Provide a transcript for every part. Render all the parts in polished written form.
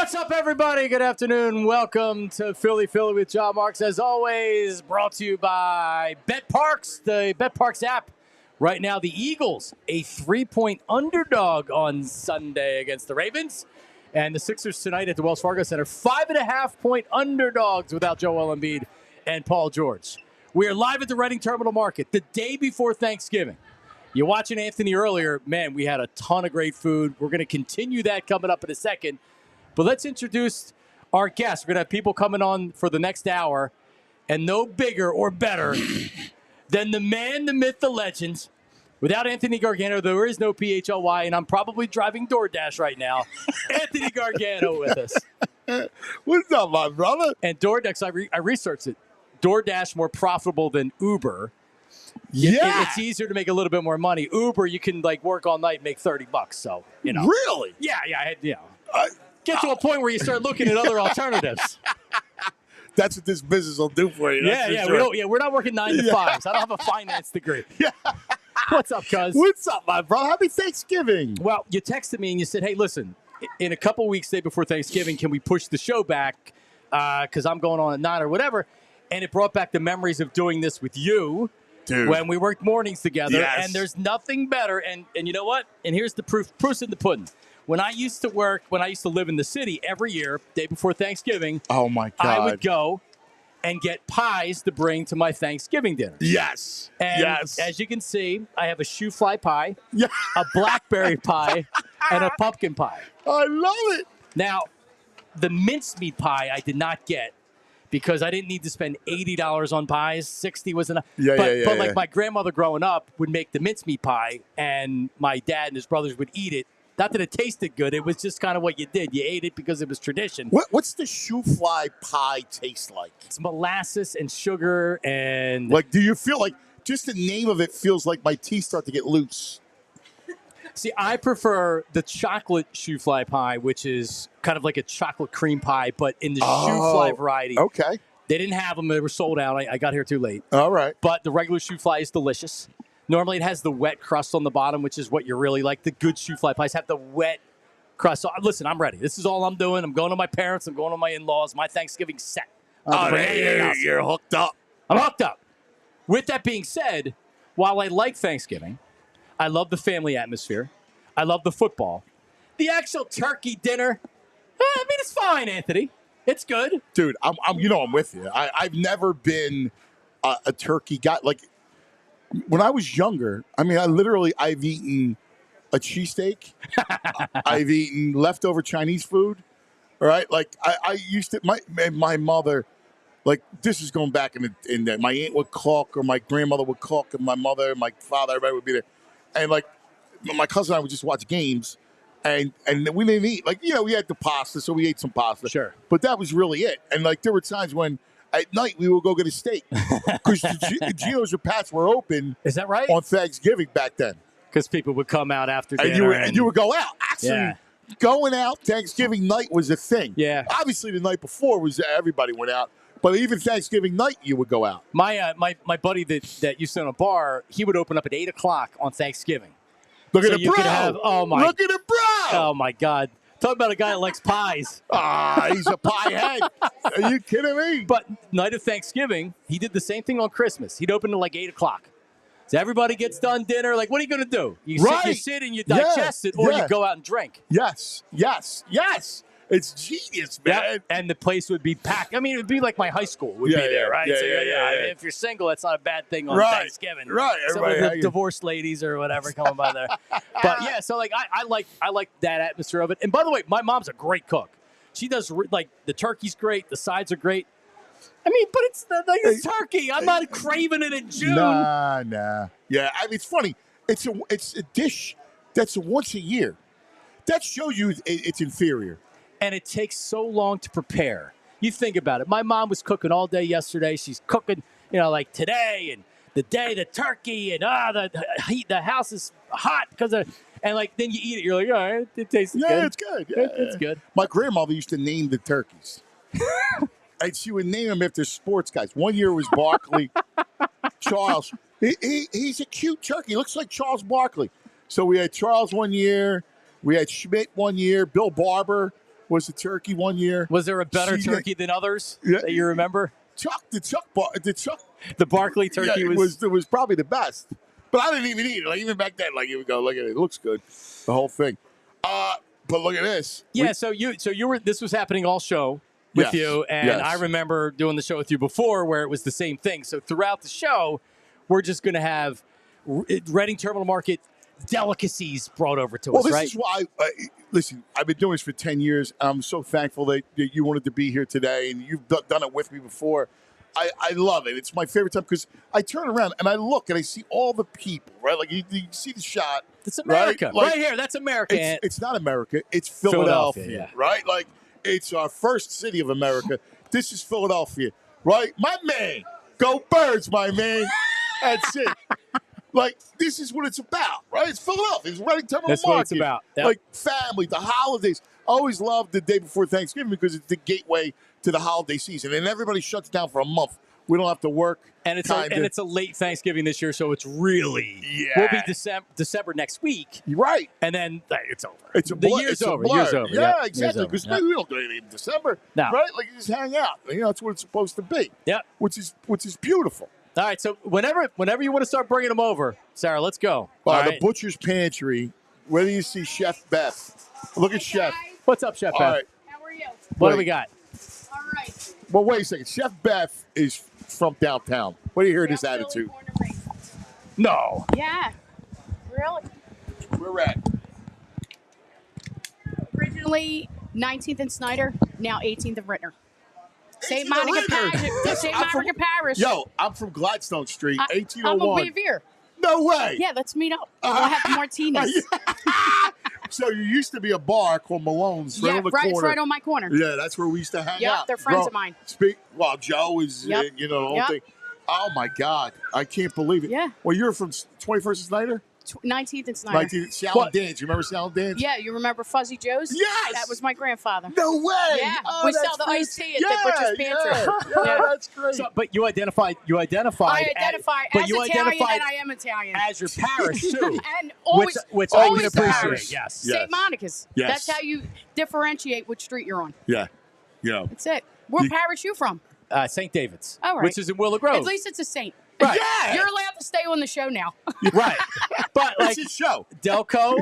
What's up, everybody? Good afternoon. Welcome to Philly with John Marks. As always, brought to you by Bet Parks, the Bet Parks app. Right now, the Eagles, a 3-point underdog on Sunday against the Ravens. And the Sixers tonight at the Wells Fargo Center, 5.5-point underdogs without Joel Embiid and Paul George. We are live at the Reading Terminal Market the day before Thanksgiving. You're watching Anthony earlier. Man, we had a ton of great food. We're going to continue that coming up in a second. But let's introduce our guests. We're going to have people coming on for the next hour, and no bigger or better than the man, the myth, the legend. Without Anthony Gargano, there is no PHLY, and I'm probably driving DoorDash right now. Anthony Gargano with us. What's up, my brother? And DoorDash, I researched it. DoorDash more profitable than Uber. Yeah. It's easier to make a little bit more money. Uber, you can work all night and make $30. So, Really? Yeah. Get to a point where you start looking at other alternatives. That's what this business will do for you. Sure. We're not working 9 to 5s. I don't have a finance degree. Yeah. What's up, cuz? What's up, my brother? Happy Thanksgiving. Well, you texted me and you said, hey, listen, in a couple weeks, day before Thanksgiving, can we push the show back? Because I'm going on at 9 or whatever. And it brought back the memories of doing this with you. Dude. When we worked mornings together. Yes. And there's nothing better. And you know what? And here's the proof. Proof's in the pudding. When I used to live in the city, every year, day before Thanksgiving, Oh, my God. I would go and get pies to bring to my Thanksgiving dinner. Yes. And yes. as you can see, I have a shoe fly pie, Yeah. a blackberry pie, and a pumpkin pie. I love it. Now, the mincemeat pie I did not get because I didn't need to spend $80 on pies. 60 was enough. But like my grandmother growing up would make the mincemeat pie, and my dad and his brothers would eat it. Not that it tasted good. It was just kind of what you did. You ate it because it was tradition. What's the shoe fly pie taste like? It's molasses and sugar and... Do you feel like just the name of it feels like my teeth start to get loose? See, I prefer the chocolate shoe fly pie, which is kind of like a chocolate cream pie, but in the shoe fly variety. Okay. They didn't have them. They were sold out. I got here too late. All right. But the regular shoe fly is delicious. Normally, it has the wet crust on the bottom, which is what you really like. The good shoe fly pies have the wet crust. So, listen, I'm ready. This is all I'm doing. I'm going to my parents. I'm going to my in-laws. My Thanksgiving's set. You're hooked up. I'm hooked up. With that being said, while I like Thanksgiving, I love the family atmosphere. I love the football. The actual turkey dinner, it's fine, Anthony. It's good. Dude, I'm with you. I've never been a turkey guy. When I was younger, I've eaten a cheesesteak. I've eaten leftover Chinese food. All right. I used to, my mother, this is going back in the my aunt would cook or my grandmother would cook and my mother, my father, everybody would be there. And my cousin and I would just watch games and we didn't eat. We had the pasta, so we ate some pasta. Sure. But that was really it. And there were times when at night, we would go get a steak because Gino's or Pat's were open. Is that right? On Thanksgiving back then. Because people would come out after dinner. And you would go out. Actually, going out Thanksgiving night was a thing. Yeah. Obviously, the night before was everybody went out. But even Thanksgiving night, you would go out. My buddy that used to own a bar, he would open up at 8 o'clock on Thanksgiving. Look at the bro. Look at the bro. Oh, my God. Talk about a guy that likes pies. He's a pie head. Are you kidding me? But night of Thanksgiving, he did the same thing on Christmas. He'd open at 8 o'clock. So everybody gets done dinner. What are you going to do? You sit and you digest it, or you go out and drink. Yes. It's genius, man. Yeah, and the place would be packed. It would be like my high school would be there, right? If you're single, that's not a bad thing on Thanksgiving. Right. Some of the divorced ladies or whatever coming by there. But yeah, so I like that atmosphere of it. And by the way, my mom's a great cook. She does the turkey's great, the sides are great. But it's turkey. I'm not craving it in June. Nah. Yeah, it's funny. It's a dish that's once a year. That shows you it's inferior. And it takes so long to prepare. You think about it. My mom was cooking all day yesterday. She's cooking, today and the day, the turkey, and the heat. The house is hot because of, and then you eat it. You're like, all right, it tastes good. Yeah, it's good. Yeah. It's good. My grandmother used to name the turkeys. And she would name them after sports guys. One year was Barkley, Charles. He's a cute turkey. He looks like Charles Barkley. So we had Charles one year. We had Schmidt one year. Bill Barber. was the turkey one year. Was there a better turkey than others that you remember? The Barkley turkey was probably the best. But I didn't even eat it. Like, even back then, like, you would go, look at it. It looks good. The whole thing. But look at this. Yeah, so you were. This was happening all show with you, and I remember doing the show with you before, where it was the same thing. So throughout the show, we're just going to have Reading Terminal Market delicacies brought over to us. Well, right? This is why. Listen, I've been doing this for 10 years. I'm so thankful that you wanted to be here today, and you've done it with me before. I love it. It's my favorite time because I turn around and I look and I see all the people, right? Like, you see the shot. It's America. Right, like, here. That's America. It's not America. It's Philadelphia, right? Like, it's our first city of America. This is Philadelphia, right? My man. Go Birds, my man. That's it. Like, this is what it's about, right? It's Philadelphia. It's Reading Terminal Market. That's what it's about. Yep. Like, family, the holidays. I always love the day before Thanksgiving because it's the gateway to the holiday season. And everybody shuts down for a month. We don't have to work. And it's a late Thanksgiving this year, so it's really will be December next week. You're right. And then it's over. The year's over. Year's over. Yeah, exactly. Because we don't do anything in December. No. Right? Like, you just hang out. You know, that's what it's supposed to be. Yeah. Which is beautiful. All right, so whenever you want to start bringing them over, Sarah, let's go. The Butcher's Pantry, where do you see Chef Beth? Look at Chef. What's up, Chef Beth? All right. How are you? What do we got? All right. Well, wait a second. Chef Beth is from downtown. What do you hear this attitude? No. Yeah. Really? Where we're at? Originally 19th and Snyder, now 18th and Rittner. St. 18th and Monica Rittner. St. Monica Parish. Yo, I'm from Gladstone Street, I'm 1801. a Bevere. No way. Yeah, let's meet up. We'll have martinis. So you used to be a bar called Malone's right on the corner. It's right on my corner. Yeah, that's where we used to hang out. They're friends of mine. Joe is, the whole thing. Oh, my God. I can't believe it. Yeah. Well, you're from 21st and Snyder? 19th and Snyder. 19th. Sal and Dan's. You remember Sal and Dan's? Yeah, you remember Fuzzy Joe's? Yes. That was my grandfather. No way. Yeah. Oh, We sell the iced tea at the Butcher's Pantry. Yeah, that's great. So, but you identified. I identify as Italian, and I am Italian. As your parish too, and always, which I always can appreciate. parish. Yes. St. Monica's. Yes. That's how you differentiate which street you're on. Yeah. That's it. Where parish you from? St. David's, All right. which is in Willow Grove. At least it's a saint. Right. Yeah. You're allowed to stay on the show now. Right. But like It's his show. Delco,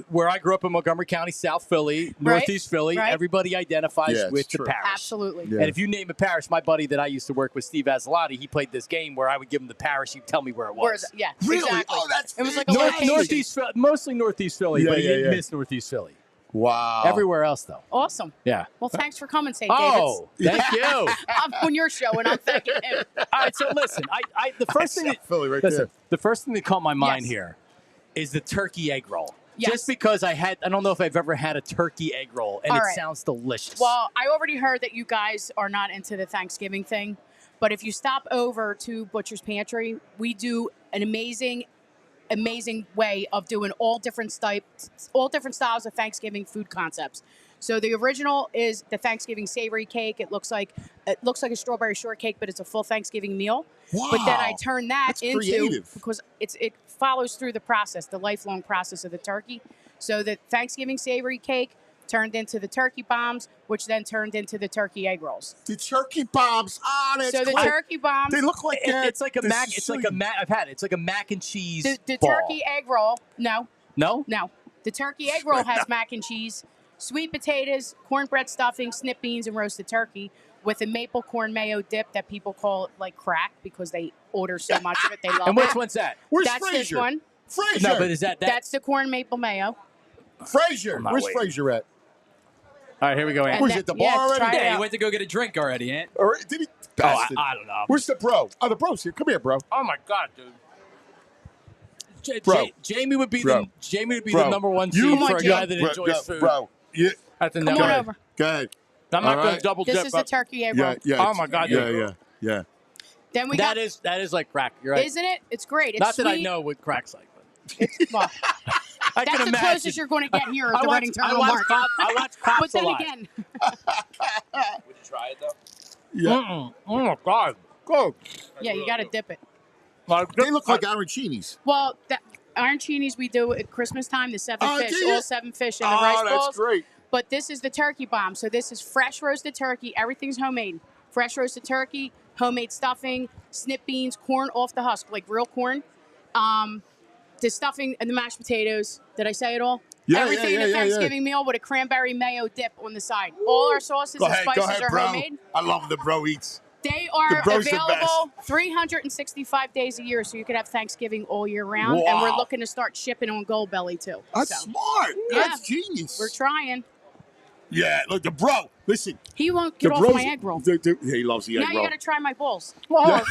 where I grew up in Montgomery County, South Philly, Northeast Philly, everybody identifies with the parish. Absolutely. Yeah. And if you name a parish, my buddy that I used to work with, Steve ALLCITY, he played this game where I would give him the parish. He'd tell me where it was. Where is it? Yeah. Really? Exactly. Oh, that's it was like a Northeast, mostly Northeast Philly, but he didn't miss Northeast Philly. Wow. Everywhere else, though. Awesome. Yeah. Well, thanks for coming, St. Oh, David's. thank you. I'm on your show, and I'm thanking him. All right, so listen, the first thing Philly right listen, there. the first thing that caught my mind Yes. here is the turkey egg roll. Yes. Just because I don't know if I've ever had a turkey egg roll, and All it right. sounds delicious. Well, I already heard that you guys are not into the Thanksgiving thing, but if you stop over to Butcher's Pantry, we do an amazing way of doing all different styles of Thanksgiving food concepts. So the original is the Thanksgiving savory cake. It looks like a strawberry shortcake, but it's a full Thanksgiving meal. Wow. But then I turn that That's into creative. because it follows through the process, the lifelong process of the turkey. So the Thanksgiving savory cake turned into the turkey bombs, which then turned into the turkey egg rolls. The turkey bombs. Ah, that's So the great. turkey bombs. They look like it's like a the mac. It's like a Sicilian- mac. I've had it. It's like a mac and cheese. The ball. turkey egg roll. No. No. The turkey egg roll has mac and cheese, sweet potatoes, cornbread stuffing, snip beans, and roasted turkey with a maple corn mayo dip that people call like crack because they order so much of it. They love And it. which one's that? Where's That's Frazier? this one. Frazier. No, but is that? That's the corn maple mayo. Frazier. I'm not Where's waiting. Frazier at? All right, here we go, Ant. And Where's that- it, the yeah, bar already? try it Yeah, out. you went to go get a drink already, Ant. Or did he? Oh, Bastard. I don't know. Where's the bro? Oh, the bro's here. Come here, bro. Oh my God, dude. Bro. Jamie would be Bro. the Bro. number one You- seed Come on, for a Jamie. guy that enjoys food. Bro. Yeah. At the Come network. on over. Go ahead. I'm not All going right. to double This dip. is the turkey egg roll. Yeah, yeah. Oh it's- my God, Yeah, dude. yeah. Then we got, That is like crack. You're right. isn't it? It's great. It's Not sweet. that I know what crack's like, but It's, well, I that's can the imagine. closest you're going to get here at the Reading Terminal I Market. watch cops But then a lot. again, Would you try it, though? Yeah. Oh my God. Go. yeah, you got to dip it. They look like arancinis. Well, arancinis we do at Christmas time, the seven Oh, fish, do you? all seven fish in the rice Oh, balls. that's great. But this is the turkey bomb. So this is fresh roasted turkey. Everything's homemade. Fresh roasted turkey, homemade stuffing, snip beans, corn off the husk, like real corn. The stuffing and the mashed potatoes. Did I say it all? Yeah, Everything in a yeah. Thanksgiving meal with a cranberry mayo dip on the side. All our sauces and spices are bro. homemade. I love the bro eats. They are bro's the available 365 days a year, so you could have Thanksgiving all year round. And we're looking to start shipping on Goldbelly, too. That's smart. Yeah. That's genius. We're trying. Yeah, look, the bro. Listen. He won't get off my egg roll. He loves the egg Now roll. you got to try my balls. Hold on.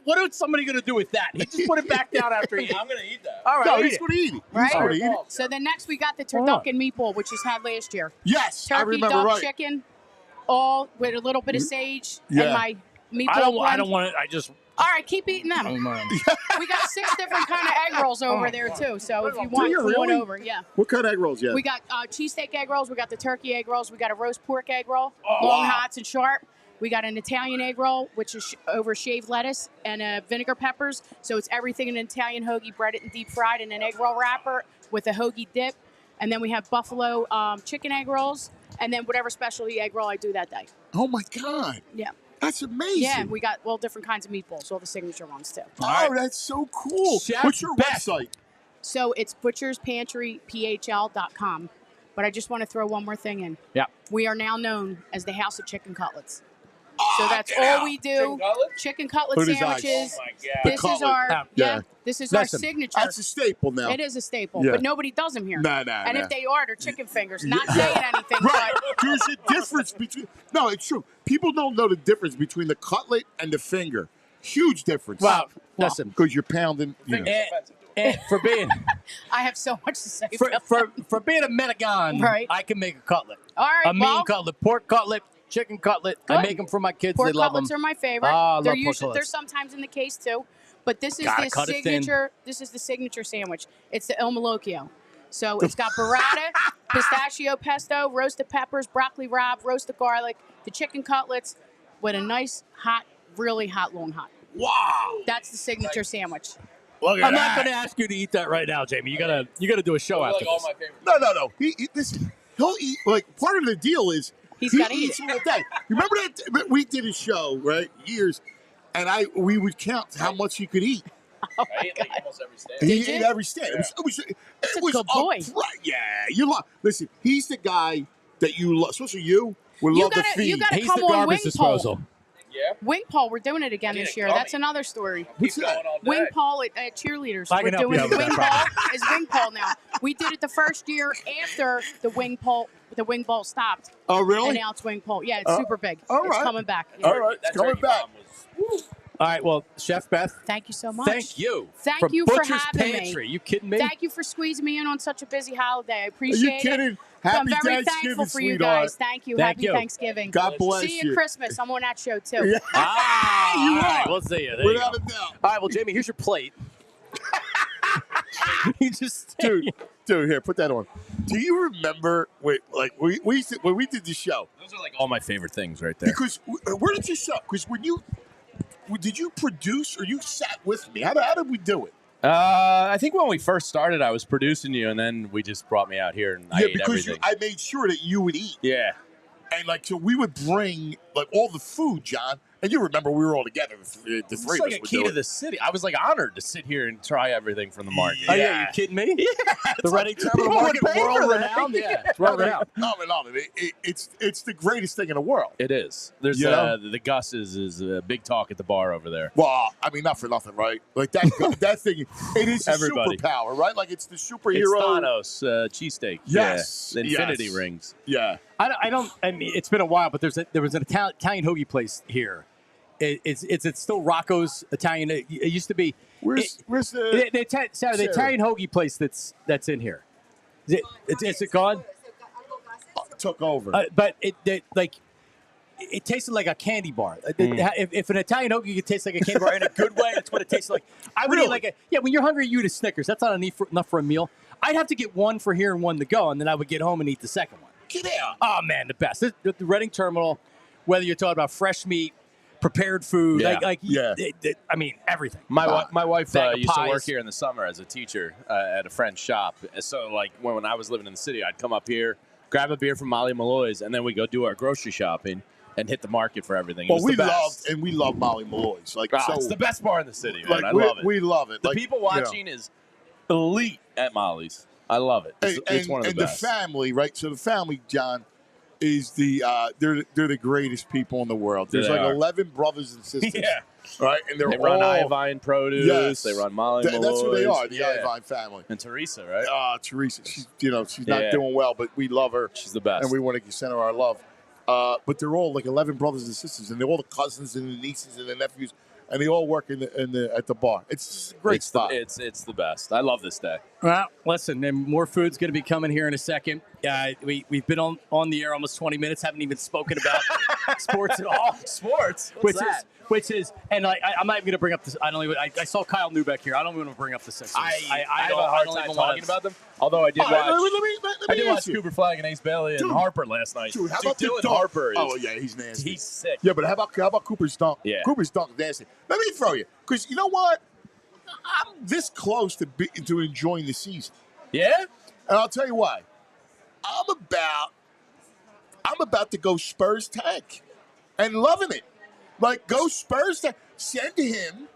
What is somebody going to do with that? He just put it back down after eating. I'm gonna eat that. All right, No, he's going to eat it. Right? He's going to eat it. So then next we got the turducken meatball, which is had last year. Yes, I Turkey, remember duck, right. chicken, all with a little bit of sage Yeah. and my meatball I don't blend. want it. I just. All right, keep eating them. We got 6 different kind of egg rolls over there too. So if you want, you come on really? over. Yeah. What kind of egg rolls you have? We got cheesesteak egg rolls. We got the turkey egg rolls. We got a roast pork egg roll, long, hots, and sharp. We got an Italian egg roll, which is over shaved lettuce and vinegar peppers. So it's everything in an Italian hoagie, breaded and deep fried in an egg roll wrapper with a hoagie dip. And then we have buffalo chicken egg rolls, and then whatever specialty egg roll I do that day. Oh, my God. Yeah. That's amazing. Yeah, we got all different kinds of meatballs, all the signature ones too. Oh, that's so cool. Chef What's your Beth. website? So it's butcherspantryphl.com. But I just want to throw one more thing in. Yeah. We are now known as the House of Chicken Cutlets. Oh, So that's yeah. all we do. Chicken cutlets? Chicken cutlet Put his sandwiches. Oh my god. This is cutlet. our Yeah. This is Listen, our signature. That's a staple now. It is a staple, Yeah. but nobody does them here. Nah, And nah. if they are, they're chicken fingers. Not saying anything, Right. but There's a difference between. No, it's true. People don't know the difference between the cutlet and the finger. Huge difference. Wow. Listen. Because you're pounding. You know. And for being I have so much to say. for, about for, for being a Metagon, Right. I can make a cutlet. All right, A mean well- cutlet, pork cutlet, chicken cutlet. I Good. make them for my kids. Pork They love them. cutlets are my favorite. Ah, I love they're pork usually they're cutlets. sometimes in the case too, but this is Gotta the cut it thin. signature. This is the signature sandwich. It's the El Malocchio. So it's got burrata, pistachio pesto, roasted peppers, broccoli rabe, roasted garlic, the chicken cutlets with a nice hot, really hot long hot. Wow. That's the signature sandwich. Look at I'm that. not going to ask you to eat that right now, Jamie. You gotta do a show Those are after like all this. my favorite. No. He'll eat. Like, part of the deal is He's he gotta eat eats it. all day. Remember that we did a show, right? Years, and we would count how much he could eat. I eat like almost every stand. He Did you? ate every stand. It was a was good boy. Right. Yeah, you love. Listen, he's the guy that you love, especially you. Would You love to gotta- feed. you gotta He's come the on garbage Wing Pole. disposal. Yeah. Wing pole, we're doing it again I need this a year. gummy. That's another story. What's Keep that? going all day. Wing pole at cheerleaders. I We're can help doing you out with wing that pole is wing pole now. We did it the first year after the wing pole stopped. Oh, really? And now it's wing pole. Yeah, it's super big. all It's right. coming back. Yeah. All right, it's That coming turkey back. bomb was- All right, well, Chef Beth, Thank you so much. thank you. Thank you for Butcher's having Pantry. me. You kidding me? Thank you for squeezing me in on such a busy holiday. I Are appreciate you kidding? it. Happy I'm very Thanksgiving, thankful for you sweetheart. guys. Thank you. Thank Happy you. Thanksgiving. God bless See you you. Christmas. I'm on that show too. Yeah. Ah, You all right, are. we'll see you. There you Without go. a doubt. All right, well, Jamie, here's your plate. You just Dude, here, put that on. Do you remember when we did the show? Those are like all my favorite things right there. Because where did you show? Because did you produce or you sat with me? How did we do it? I think when we first started, I was producing you, and then we just brought me out here and I ate because everything. I made sure that you would eat, Yeah. and so we would bring all the food, John. And you remember we were all together. The It's three like of us a would key do to it. the city. I was like honored to sit here and try everything from the market. Oh, yeah, you kidding me? The Reading Terminal people would Market, pay for world that. renowned. Yeah, it's world renowned. No, it's the greatest thing in the world. It is. There's You know? the Gus is big talk at the bar over there. Well, I mean, not for nothing, right? Like that thing. It is a Everybody. superpower, right? Like it's the It's superhero. Thanos cheesesteak. Yes, Yeah. The Infinity yes. rings. Yeah. I mean, it's been a while, but there was an Italian hoagie place here. It's still Rocco's Italian. It used to be. Where's the? The Sarah. Italian hoagie place that's in here. Is it gone? Took over. But it tasted like a candy bar. If an Italian hoagie could taste like a candy bar in a good way, that's what it tastes like. I would eat Really? when you're hungry, you eat a Snickers. That's not enough for a meal. I'd have to get one for here and one to go, and then I would get home and eat the second one. Get out. Oh man, the best. The Reading Terminal, whether you're talking about fresh meat, prepared food. Yeah. I mean, everything. My wife Bag of used to pies. work here in the summer as a teacher at a friend's shop. So, like, when I was living in the city, I'd come up here, grab a beer from Malloy's, and then we go do our grocery shopping and hit the market for everything. Well, we love Molly Malloy's. Like, so it's the best bar in the city, man. like I love it. we love it. The like, people watching is elite at Molly's. I love it. It's one of the best. And the family, right? So the family, John, is they're the greatest people in the world. There's like 11 brothers and sisters. Yeah. Right? And they run Ivine Produce. Yes. They run Molly Malloy's. That's who they are, the Ivine family. And Teresa, right? Teresa. She's not doing well, but we love her. She's the best. And we want to send her our love. But they're all like 11 brothers and sisters, and they're all the cousins and the nieces and the nephews, and they all work at the bar. It's a great spot. It's the best. I love this day. Well, listen, and more food's going to be coming here in a second. We've been on the air almost 20 minutes, haven't even spoken about sports at all. Sports? Which is, and I'm not even going to bring up this. I saw Kyle Newbeck here. I don't even want to bring up the Sixers. I have a hard time talking about them. Although I did watch. I did watch Cooper Flag and Ace Bailey and Harper last night. Dude, how about Dylan Harper? He's nasty. He's sick. Yeah, but how about Cooper's dunk? Yeah, Cooper's dunk is nasty. Let me throw you, because you know what? I'm this close to enjoying the season. Yeah, and I'll tell you why. I'm about to go Spurs tank, and loving it. Like, go Spurs tank. Send him.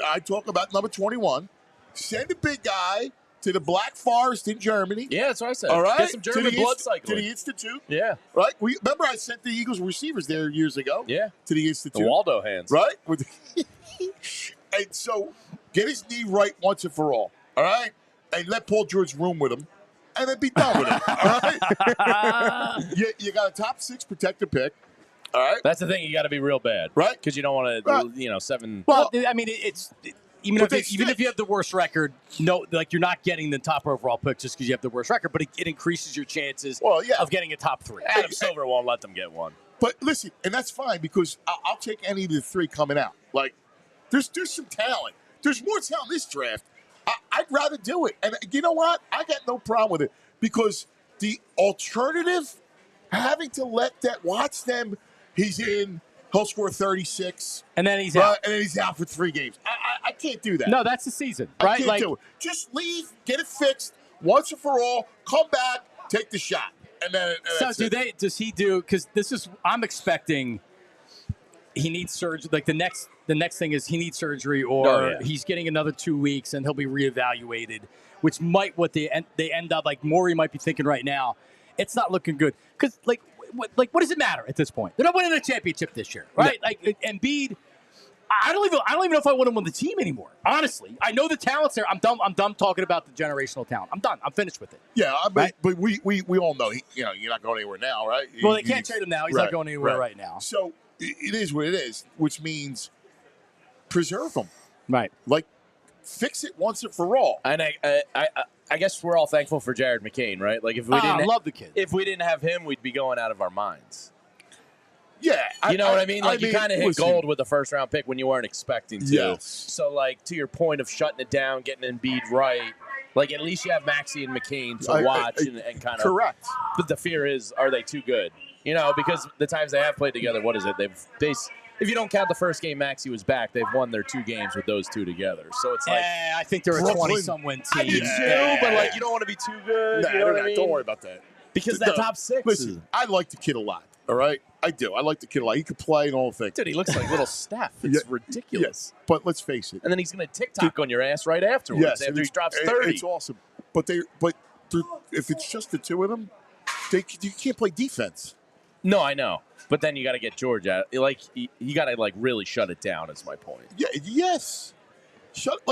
I talk about number 21. Send a big guy to the Black Forest in Germany. Yeah, that's what I said. All right, get some German blood cycling to the Institute. Yeah, right. Remember I sent the Eagles receivers there years ago. Yeah, to the Institute. The Waldo hands. Right. And so get his knee right once and for all. All right, and let Paul George room with him, and then be done with him. All right. you got a top 6 protector pick. All right. That's the thing. You got to be real bad, right? Because you don't want to, 7. Well, I mean, even if you have the worst record, you're not getting the top overall pick just because you have the worst record, but it increases your chances of getting a top 3. Adam Silver won't let them get one. But listen, and that's fine, because I'll take any of the 3 coming out. Like, there's some talent. There's more talent in this draft. I'd rather do it, and you know what? I got no problem with it, because the alternative, having to watch them. He's in. He'll score 36. And then he's out. And then he's out for 3 games. I can't do that. No, that's the season, right? I can't do it. Just leave, get it fixed once and for all, come back, take the shot. And then does he do, because I'm expecting he needs surgery. Like the next thing is he needs surgery, or he's getting another 2 weeks and he'll be reevaluated, which might they end up, like Maury might be thinking right now, it's not looking good. Because what does it matter at this point? They're not winning a championship this year, right? No. Like Embiid, I don't even know if I want him on the team anymore. Honestly, I know the talent's there. I'm done talking about the generational talent. I'm done. I'm finished with it. Yeah, right? But we all know you're not going anywhere now, right? Well, they can't trade him now. He's not going anywhere right now. So it is what it is, which means preserve him. Right. Like, fix it once and for all. And I guess we're all thankful for Jared McCain, right? Like, if we didn't, I love the kid. If we didn't have him, we'd be going out of our minds. Yeah, you know what I mean? Like, you kind of hit gold with the first-round pick when you weren't expecting to. Yes. So, like, to your point of shutting it down, getting Embiid right, like, at least you have Maxey and McCain to watch and kind of. Correct. But the fear is, are they too good? You know, because the times they have played together, what is it? If you don't count the first game Maxey was back, they've won their 2 games with those 2 together. So it's like, I think they're a 20-some win team. I do too, but like, you don't want to be too good. You know what I mean? Don't worry about that. Because that top 6. Listen, I like the kid a lot. All right, I do. I like the kid a lot. He could play and all the things. Dude, he looks like little Steph. It's ridiculous. Yeah. But let's face it. And then he's going to TikTok on your ass right afterwards after he drops 30. It's awesome. But if it's just the 2 of them, you can't play defense. No, I know. But then you got to get George out. Like, you got to, like, really shut it down is my point. Yeah, yes.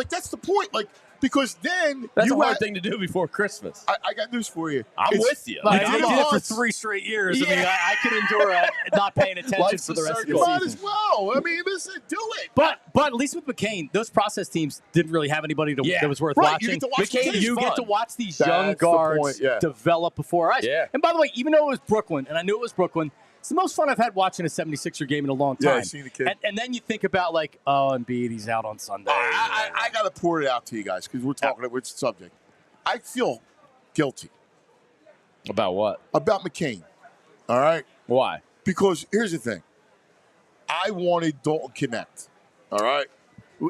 That's the point. Like, because then that's a hard thing to do before Christmas. I got news for you. I'm with you. Like, I did it for 3 straight years. Yeah. I mean, I could endure not paying attention for the rest of the season. Might as well. I mean, listen, do it. But at least with McCain, those process teams didn't really have anybody that was worth watching. You get to watch McCain, you get to watch these young That's guards the point, develop before our eyes. Yeah. And by the way, even though it was Brooklyn, and I knew it was Brooklyn, it's the most fun I've had watching a 76er game in a long time. Yeah, I've seen the kid. And then you think about, like, Embiid, he's out on Sunday. I got to pour it out to you guys because we're talking about which subject. I feel guilty. About what? About McCain. All right? Why? Because here's the thing. I wanted Dalton Connect. All right.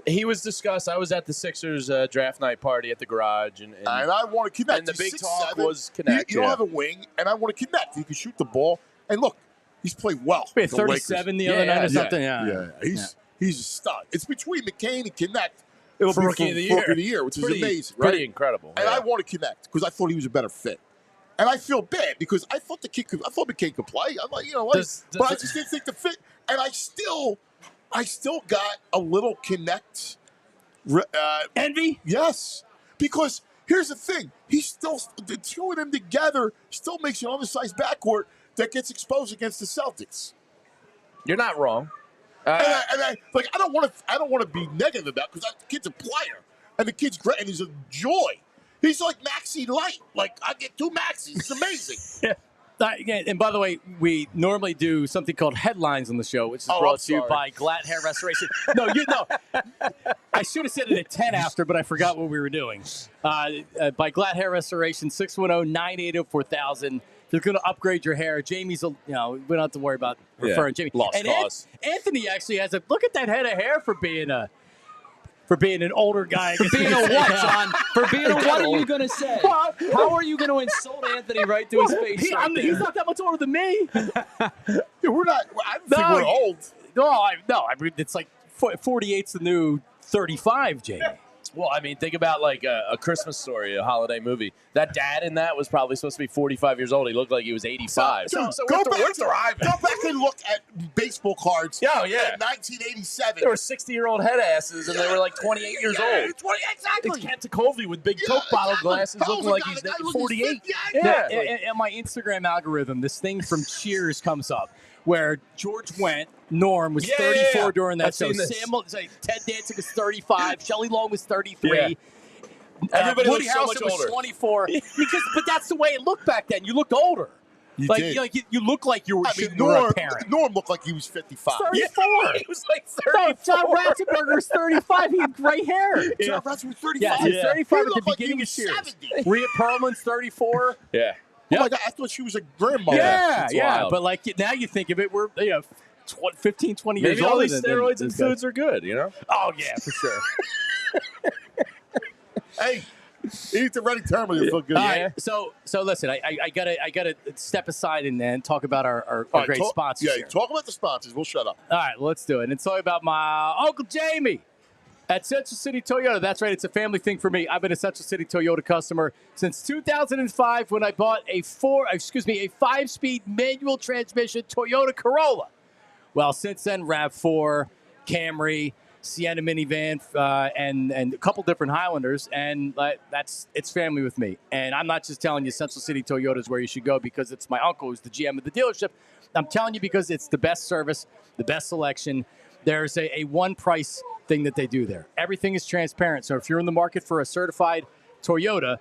He was discussed. I was at the Sixers draft night party at the garage, and I want to connect. And the He's big 6'7". talk was connect. You don't have a wing, and I want to connect. He can shoot the ball. And look, he's played well. He had 37 the other night or something. Yeah. He's a stud. It's between McCain and Connect. It'll For be Rookie of the Year. which is amazing. Pretty incredible. And I want to connect because I thought he was a better fit. And I feel bad because I thought McCain could play. I'm like, but I just didn't think the fit. And I still got a little Connect. Envy? Yes, because here's the thing: the two of them together still makes an undersized backcourt that gets exposed against the Celtics. You're not wrong. I don't want to be negative about because the kid's a player and the kid's great and he's a joy. He's like Maxi Light. Like I get 2 Maxis. It's amazing. And by the way, we normally do something called headlines on the show, which is brought to you by Glat Hair Restoration. I should have said it at 10 after, but I forgot what we were doing. By Glat Hair Restoration, 610-980-4000. If you're going to upgrade your hair, Jamie's, we don't have to worry about referring Jamie. Lost cause. Anthony actually has look at that head of hair for being an older guy. For being a what, John? For being a what are you going to say? How are you going to insult Anthony right to his face? He's not that much older than me. We're not. I don't think we're old. No, I mean, it's like 48's the new 35, Jamie. Well, I mean, think about like a Christmas Story, a holiday movie. That dad in that was probably supposed to be 45 years old. He looked like he was 85. So go back and look at baseball cards. Oh, yeah. In 1987. There were 60-year-old head asses, and they were like 28 years old. Exactly. It's Kent Kovey with big Coke bottle glasses looking like he's 48. Yeah. And my Instagram algorithm, this thing from Cheers comes up where George Wendt, Norm was 34 during that show. Ted Danzig was 35. Shelley Long was 33. Yeah. Everybody Woody looks so much Harrelson was older. 24. But that's the way it looked back then. You looked older. You look like you were a parent. Norm looked like he was 55. 34. He was like 34. John Ratzenberger's 35. He had gray hair. John Ratzenberger was 35. Yeah, he's 35 at the looked like beginning he of was Cheers. 70. Rhea Perlman's 34. Yeah. Oh my God, I thought she was a grandmother. Yeah. wild. But like now you think of it, we're 15, 20 years Maybe all older these than steroids and foods are good, Oh yeah, for sure. Hey, eat the ready terminal. You feel good. All right, so listen, I gotta step aside and then talk about our great sponsors. Yeah, here. talk about the sponsors. We'll shut up. All right, let's do it. And talk about my Uncle Jamie at Central City Toyota. That's right, it's a family thing for me. I've been a Central City Toyota customer since 2005 when I bought a 5-speed manual transmission Toyota Corolla. Well, since then, RAV4, Camry, Sienna minivan, and a couple different Highlanders, and it's family with me. And I'm not just telling you Central City Toyota is where you should go because it's my uncle who's the GM of the dealership. I'm telling you because it's the best service, the best selection. There's a one price thing that they do there. Everything is transparent. So if you're in the market for a certified Toyota,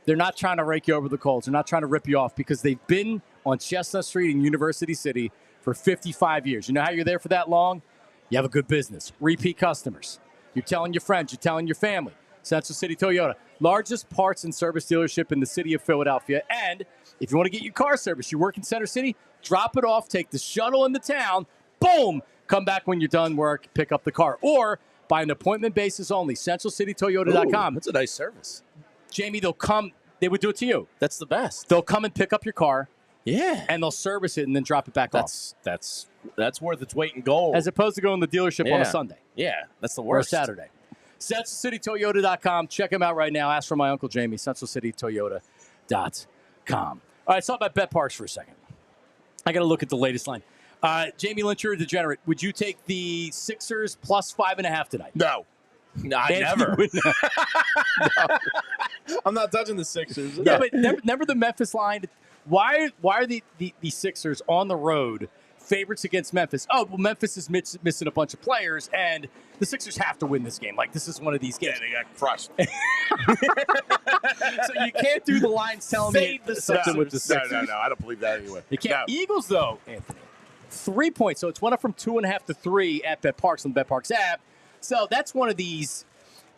they're not trying to rake you over the coals. They're not trying to rip you off because they've been on Chestnut Street in University City for 55 years. You know how you're there for that long? You have a good business. Repeat customers. You're telling your friends. You're telling your family. Central City Toyota, largest parts and service dealership in the city of Philadelphia. And if you want to get your car service, you work in Center City, drop it off, take the shuttle into town, boom, come back when you're done work, pick up the car. Or by an appointment basis only, centralcitytoyota.com. That's a nice service. Jamie, they'll come. They would do it to you. That's the best. They'll come and pick up your car. Yeah. And they'll service it and then drop it back off. That's worth its weight in gold. As opposed to going to the dealership on a Sunday. Yeah, that's the Or a worst. Saturday. CentralCityToyota.com. Check them out right now. Ask for my Uncle Jamie. CentralCityToyota.com. All right, let's talk about Bet Parks for a second. I got to look at the latest line. Jamie Lynch, you're a degenerate. Would you take the Sixers plus 5.5 tonight? No. I never. No. I'm not touching the Sixers. Yeah, but remember the Memphis line? Why are the Sixers on the road favorites against Memphis? Oh, well, Memphis is missing a bunch of players, and the Sixers have to win this game. Like, this is one of these games. Yeah, they got crushed. So you can't do the lines telling me something with the Sixers. No, I don't believe that anyway. You can't. No. Eagles, though, Anthony, 3 points. So it's went up from 2.5 to 3 at Bet Parks on the Bet Parks app. So that's one of these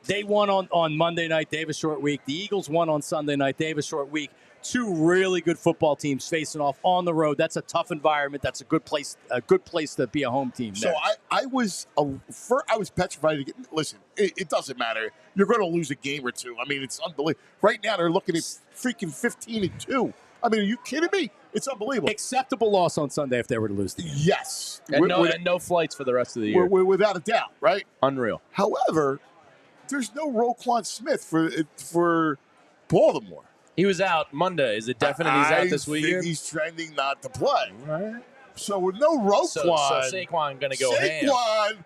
They won on Monday night. They have a short week. The Eagles won on Sunday night. They have a short week. Two really good football teams facing off on the road. That's a tough environment. That's a good place to be a home team. So I was petrified to get. Listen, it doesn't matter. You're going to lose a game or two. I mean, it's unbelievable. Right now, they're looking at freaking 15-2. I mean, are you kidding me? It's unbelievable. Acceptable loss on Sunday if they were to lose the game. Yes, And no flights for the rest of the year. without a doubt, right? Unreal. However, there's no Roquan Smith for Baltimore. He was out Monday. Is it definite he's out this week? I think he's trending not to play. Right. So with no Roquan, so Saquon going to go ham. Saquon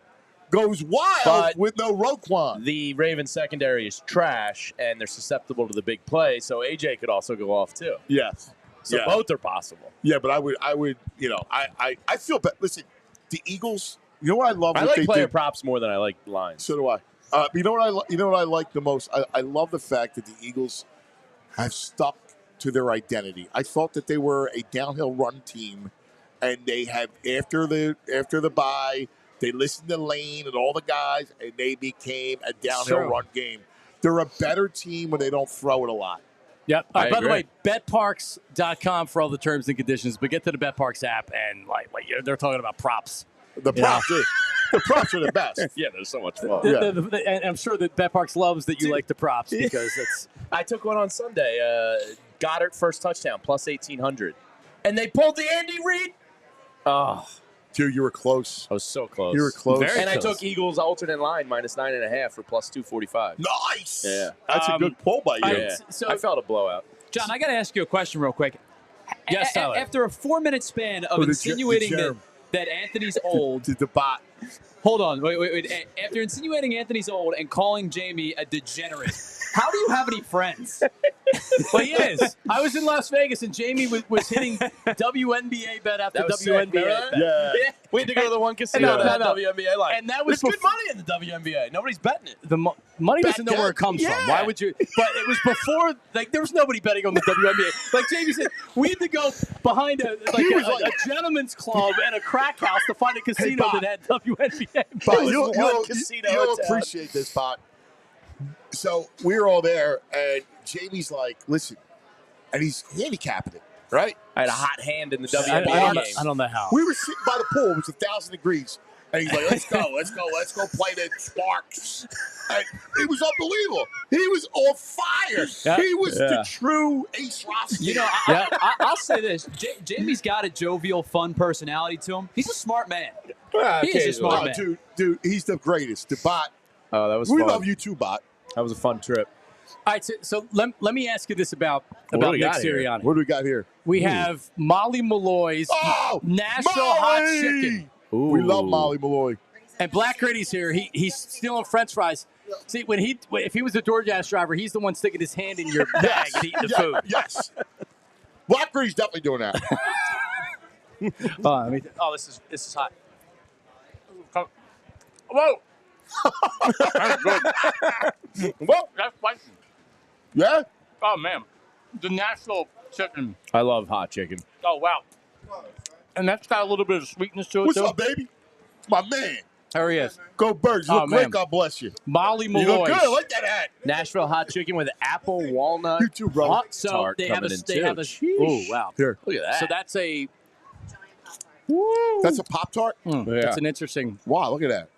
goes wild But with no Roquan. The Ravens secondary is trash, and they're susceptible to the big play. So AJ could also go off too. Yes. So both are possible. Yeah, but I would, I feel bad. Listen, the Eagles. You know what I love? I like player props more than I like lines. So do I. You know what I like the most? I love the fact that the Eagles have stuck to their identity. I thought that they were a downhill run team, and they have after the bye, they listened to Lane and all the guys, and they became a downhill run game. They're a better team when they don't throw it a lot. Yep. By the way, betparks.com for all the terms and conditions, but get to the BetParks app, and they're talking about props. The props are the best. Yeah, they're so much fun. And I'm sure that BetParks loves that you like the props because it's. I took one on Sunday. Goddard first touchdown plus 1,800, and they pulled the Andy Reid. Oh, dude, you were close. I was so close. You were close. And I took Eagles alternate line minus 9.5 for plus 245. Nice. Yeah, that's a good pull by you. So I felt a blowout. John, I got to ask you a question real quick. Yes, Tyler. After a 4-minute span of insinuating that Anthony's old. The bot. Hold on. Wait. After insinuating Anthony's old and calling Jamie a degenerate, how do you have any friends? Well, he is. I was in Las Vegas, and Jamie was hitting WNBA bet after WNBA bet. Yeah. We had to go to the one casino that had No. WNBA line. And that was There's good money in the WNBA. Nobody's betting it. The money doesn't know where it comes from. Why would you? But it was before, there was nobody betting on the WNBA. Like Jamie said, we had to go behind a gentleman's club and a crack house to find a casino that had WNBA. But you'll appreciate this, Bot. So we were all there, and Jamie's like, listen, and he's handicapping it, right? I had a hot hand in the WNBA game. I don't know how. We were sitting by the pool. It was 1,000 degrees. And he's like, let's go play the Sparks. And it was unbelievable. He was on fire. Yeah. He was the true Ace Ross. You know, I'll say this. Jamie's got a jovial, fun personality to him. He's a smart man. He is a smart man. Dude, he's the greatest. The Bot. Oh, that was We fun. love you too, Bot. That was a fun trip. All right, so let me ask you this about Nick Sirianni. What do we got here? We have Molly Malloy's Nashville Hot Chicken. Ooh. We love Molly Malloy. And Black Gritty's here. He's stealing French fries. See, if he was a DoorDash driver, he's the one sticking his hand in your bag and eating the food. Yes. Black Gritty's definitely doing that. This is hot. Whoa. That's good. Whoa, that's spicy. Yeah? Oh, man. The Nashville chicken. I love hot chicken. Oh, wow. And that's got a little bit of sweetness to it, What's too. up, baby? My man. There he is. Go Birds. You look great. God bless you. Molly Malloy. You look good. I like that hat. Nashville hot chicken with apple, walnut. You too, brother. So they have a. Oh, wow. Here. Look at that. So that's a. That's a Pop-Tart? That's an interesting. Wow, look at that.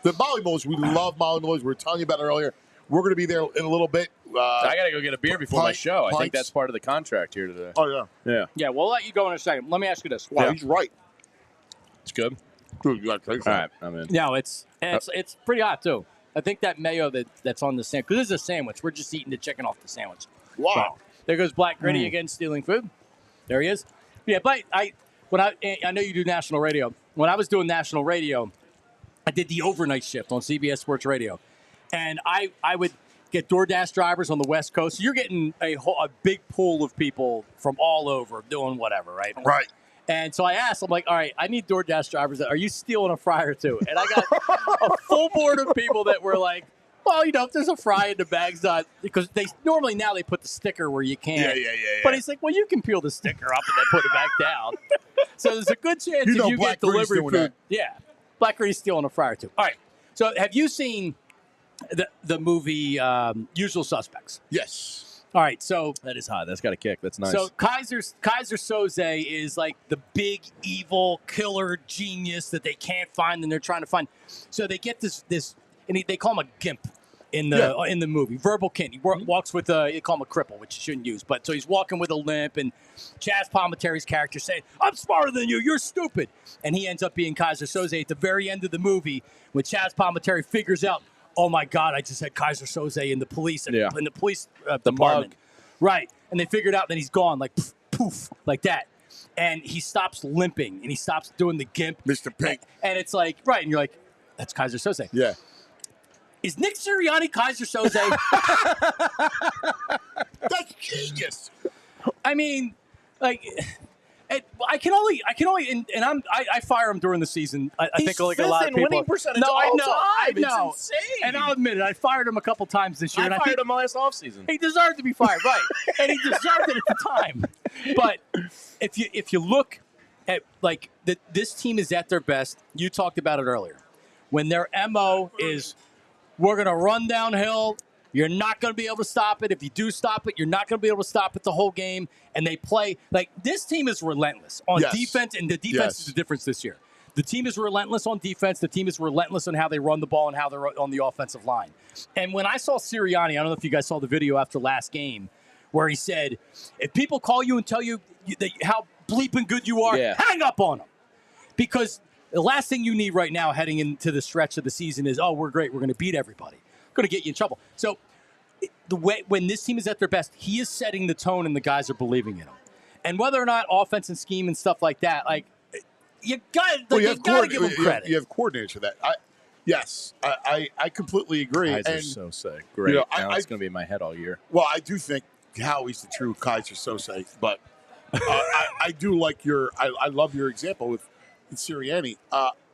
The Molly Malloys, we love Molly Malloys. We were telling you about it earlier. We're going to be there in a little bit. I got to go get a beer before my show. I think pints. that's part of the contract here today. Oh, yeah. Yeah. Yeah, we'll let you go in a second. Let me ask you this. Yeah, he's right. It's good. Dude, you got to take All right, I'm in. No, it's pretty hot, too. I think that mayo that's on the sandwich, because this is a sandwich. We're just eating the chicken off the sandwich. Wow. There goes Black Gritty again, stealing food. There he is. Yeah, but I know you do national radio. When I was doing national radio, I did the overnight shift on CBS Sports Radio. And I would get DoorDash drivers on the West Coast. So you're getting a big pool of people from all over doing whatever, right? Right. And so I asked, I'm like, all right, I need DoorDash drivers. Are you stealing a fryer too? And I got a full board of people that were like, well, if there's a fry in the bag's not, because normally now they put the sticker where you can't. Yeah. But he's like, well, you can peel the sticker up and then put it back down. So there's a good chance if you Black get delivery doing food. that. Yeah. Black Gritty's stealing a fryer too. All right. So have you seen The movie Usual Suspects. Yes. All right, so That is hot. That's got a kick. That's nice. So Kaiser Soze is like the big evil killer genius that they can't find and they're trying to find. So they get this and they call him a gimp in the movie. Verbal King. He walks with they call him a cripple, which you shouldn't use. But so he's walking with a limp, and Chaz Palminteri's character saying, "I'm smarter than you. You're stupid." And he ends up being Kaiser Soze at the very end of the movie when Chaz Palminteri figures out, oh my God, I just had Kaiser Soze in the police in the police department. mug. Right. And they figured out that he's gone, like poof, like that. And he stops limping and he stops doing the gimp. Mr. Pink. And it's like, right, and you're like, that's Kaiser Soze. Yeah. Is Nick Sirianni Kaiser Soze? That's genius. I mean, like, I can only, and I fire him during the season. I think like a lot of people. winning percentage no, I all know, time. I know. It's insane. And I'll admit it, I fired him a couple times this year. I and fired him last offseason. He deserved to be fired, right? And he deserved it at the time. But if you look at like this team is at their best. You talked about it earlier. When their MO is, we're going to run downhill. You're not going to be able to stop it. If you do stop it, you're not going to be able to stop it the whole game. And they play like this team is relentless on defense, and the defense is the difference this year. The team is relentless on defense. The team is relentless on how they run the ball and how they're on the offensive line. And when I saw Sirianni, I don't know if you guys saw the video after last game, where he said, if people call you and tell you how bleeping good you are, hang up on them. Because the last thing you need right now heading into the stretch of the season is, oh, we're great. We're going to beat everybody. Going to get you in trouble. So the way when this team is at their best, he is setting the tone and the guys are believing in him. And whether or not offense and scheme and stuff like that, like, you got to give him credit. You have coordinators for that. I completely agree. Kaiser Soze. Great. You know, now it's going to be in my head all year. Well, I do think Howie's the true Kaiser Soze, but I do like I love your example with Sirianni.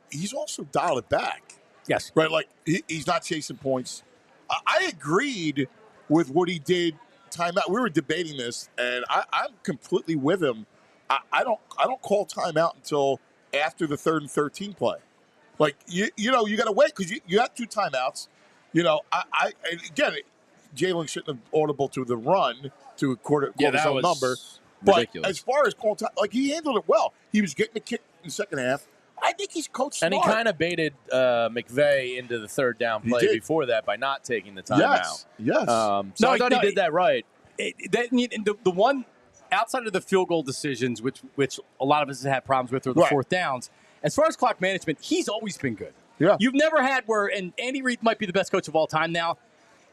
He's also dialed it back. Yes. Right? Like, he's not chasing points. I agreed with what he did timeout. We were debating this, and I'm completely with him. I don't call timeout until after the 3rd and 13 play. Like, you know, you got to wait because you got 2 timeouts. You know, and again, Jalen shouldn't have audible to the run to call his own number. Ridiculous. But as far as calling time, like, he handled it well. He was getting the kick in the second half. I think he's coached smart. And he kind of baited McVay into the 3rd down play before that by not taking the timeout. Yes. So I thought he did that right. The one outside of the field goal decisions, which a lot of us have had problems with, or the 4th downs, as far as clock management, he's always been good. Yeah. You've never had where, and Andy Reid might be the best coach of all time now,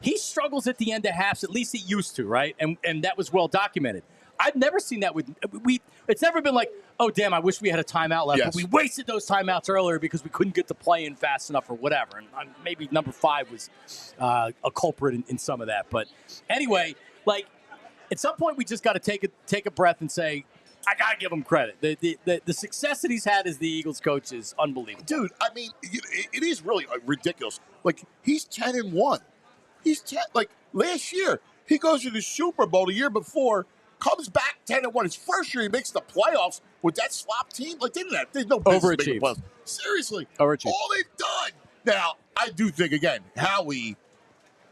he struggles at the end of halves, at least he used to, right? And that was well documented. I've never seen that with it's never been like, oh, damn, I wish we had a timeout left. Yes. But we wasted those timeouts earlier because we couldn't get the play in fast enough or whatever. And maybe number 5 was a culprit in some of that. But anyway, like, at some point we just got to take a breath and say, I got to give him credit. The success that he's had as the Eagles coach is unbelievable. Dude, I mean, it is really ridiculous. Like, he's 10-1. He's 10. Like, last year, he goes to the Super Bowl the year before, comes back 10-1. His first year, he makes the playoffs with that slop team. Like, they didn't have, there's no business making the playoffs. Seriously. Overachieved. All they've done. Now, I do think, again, Howie,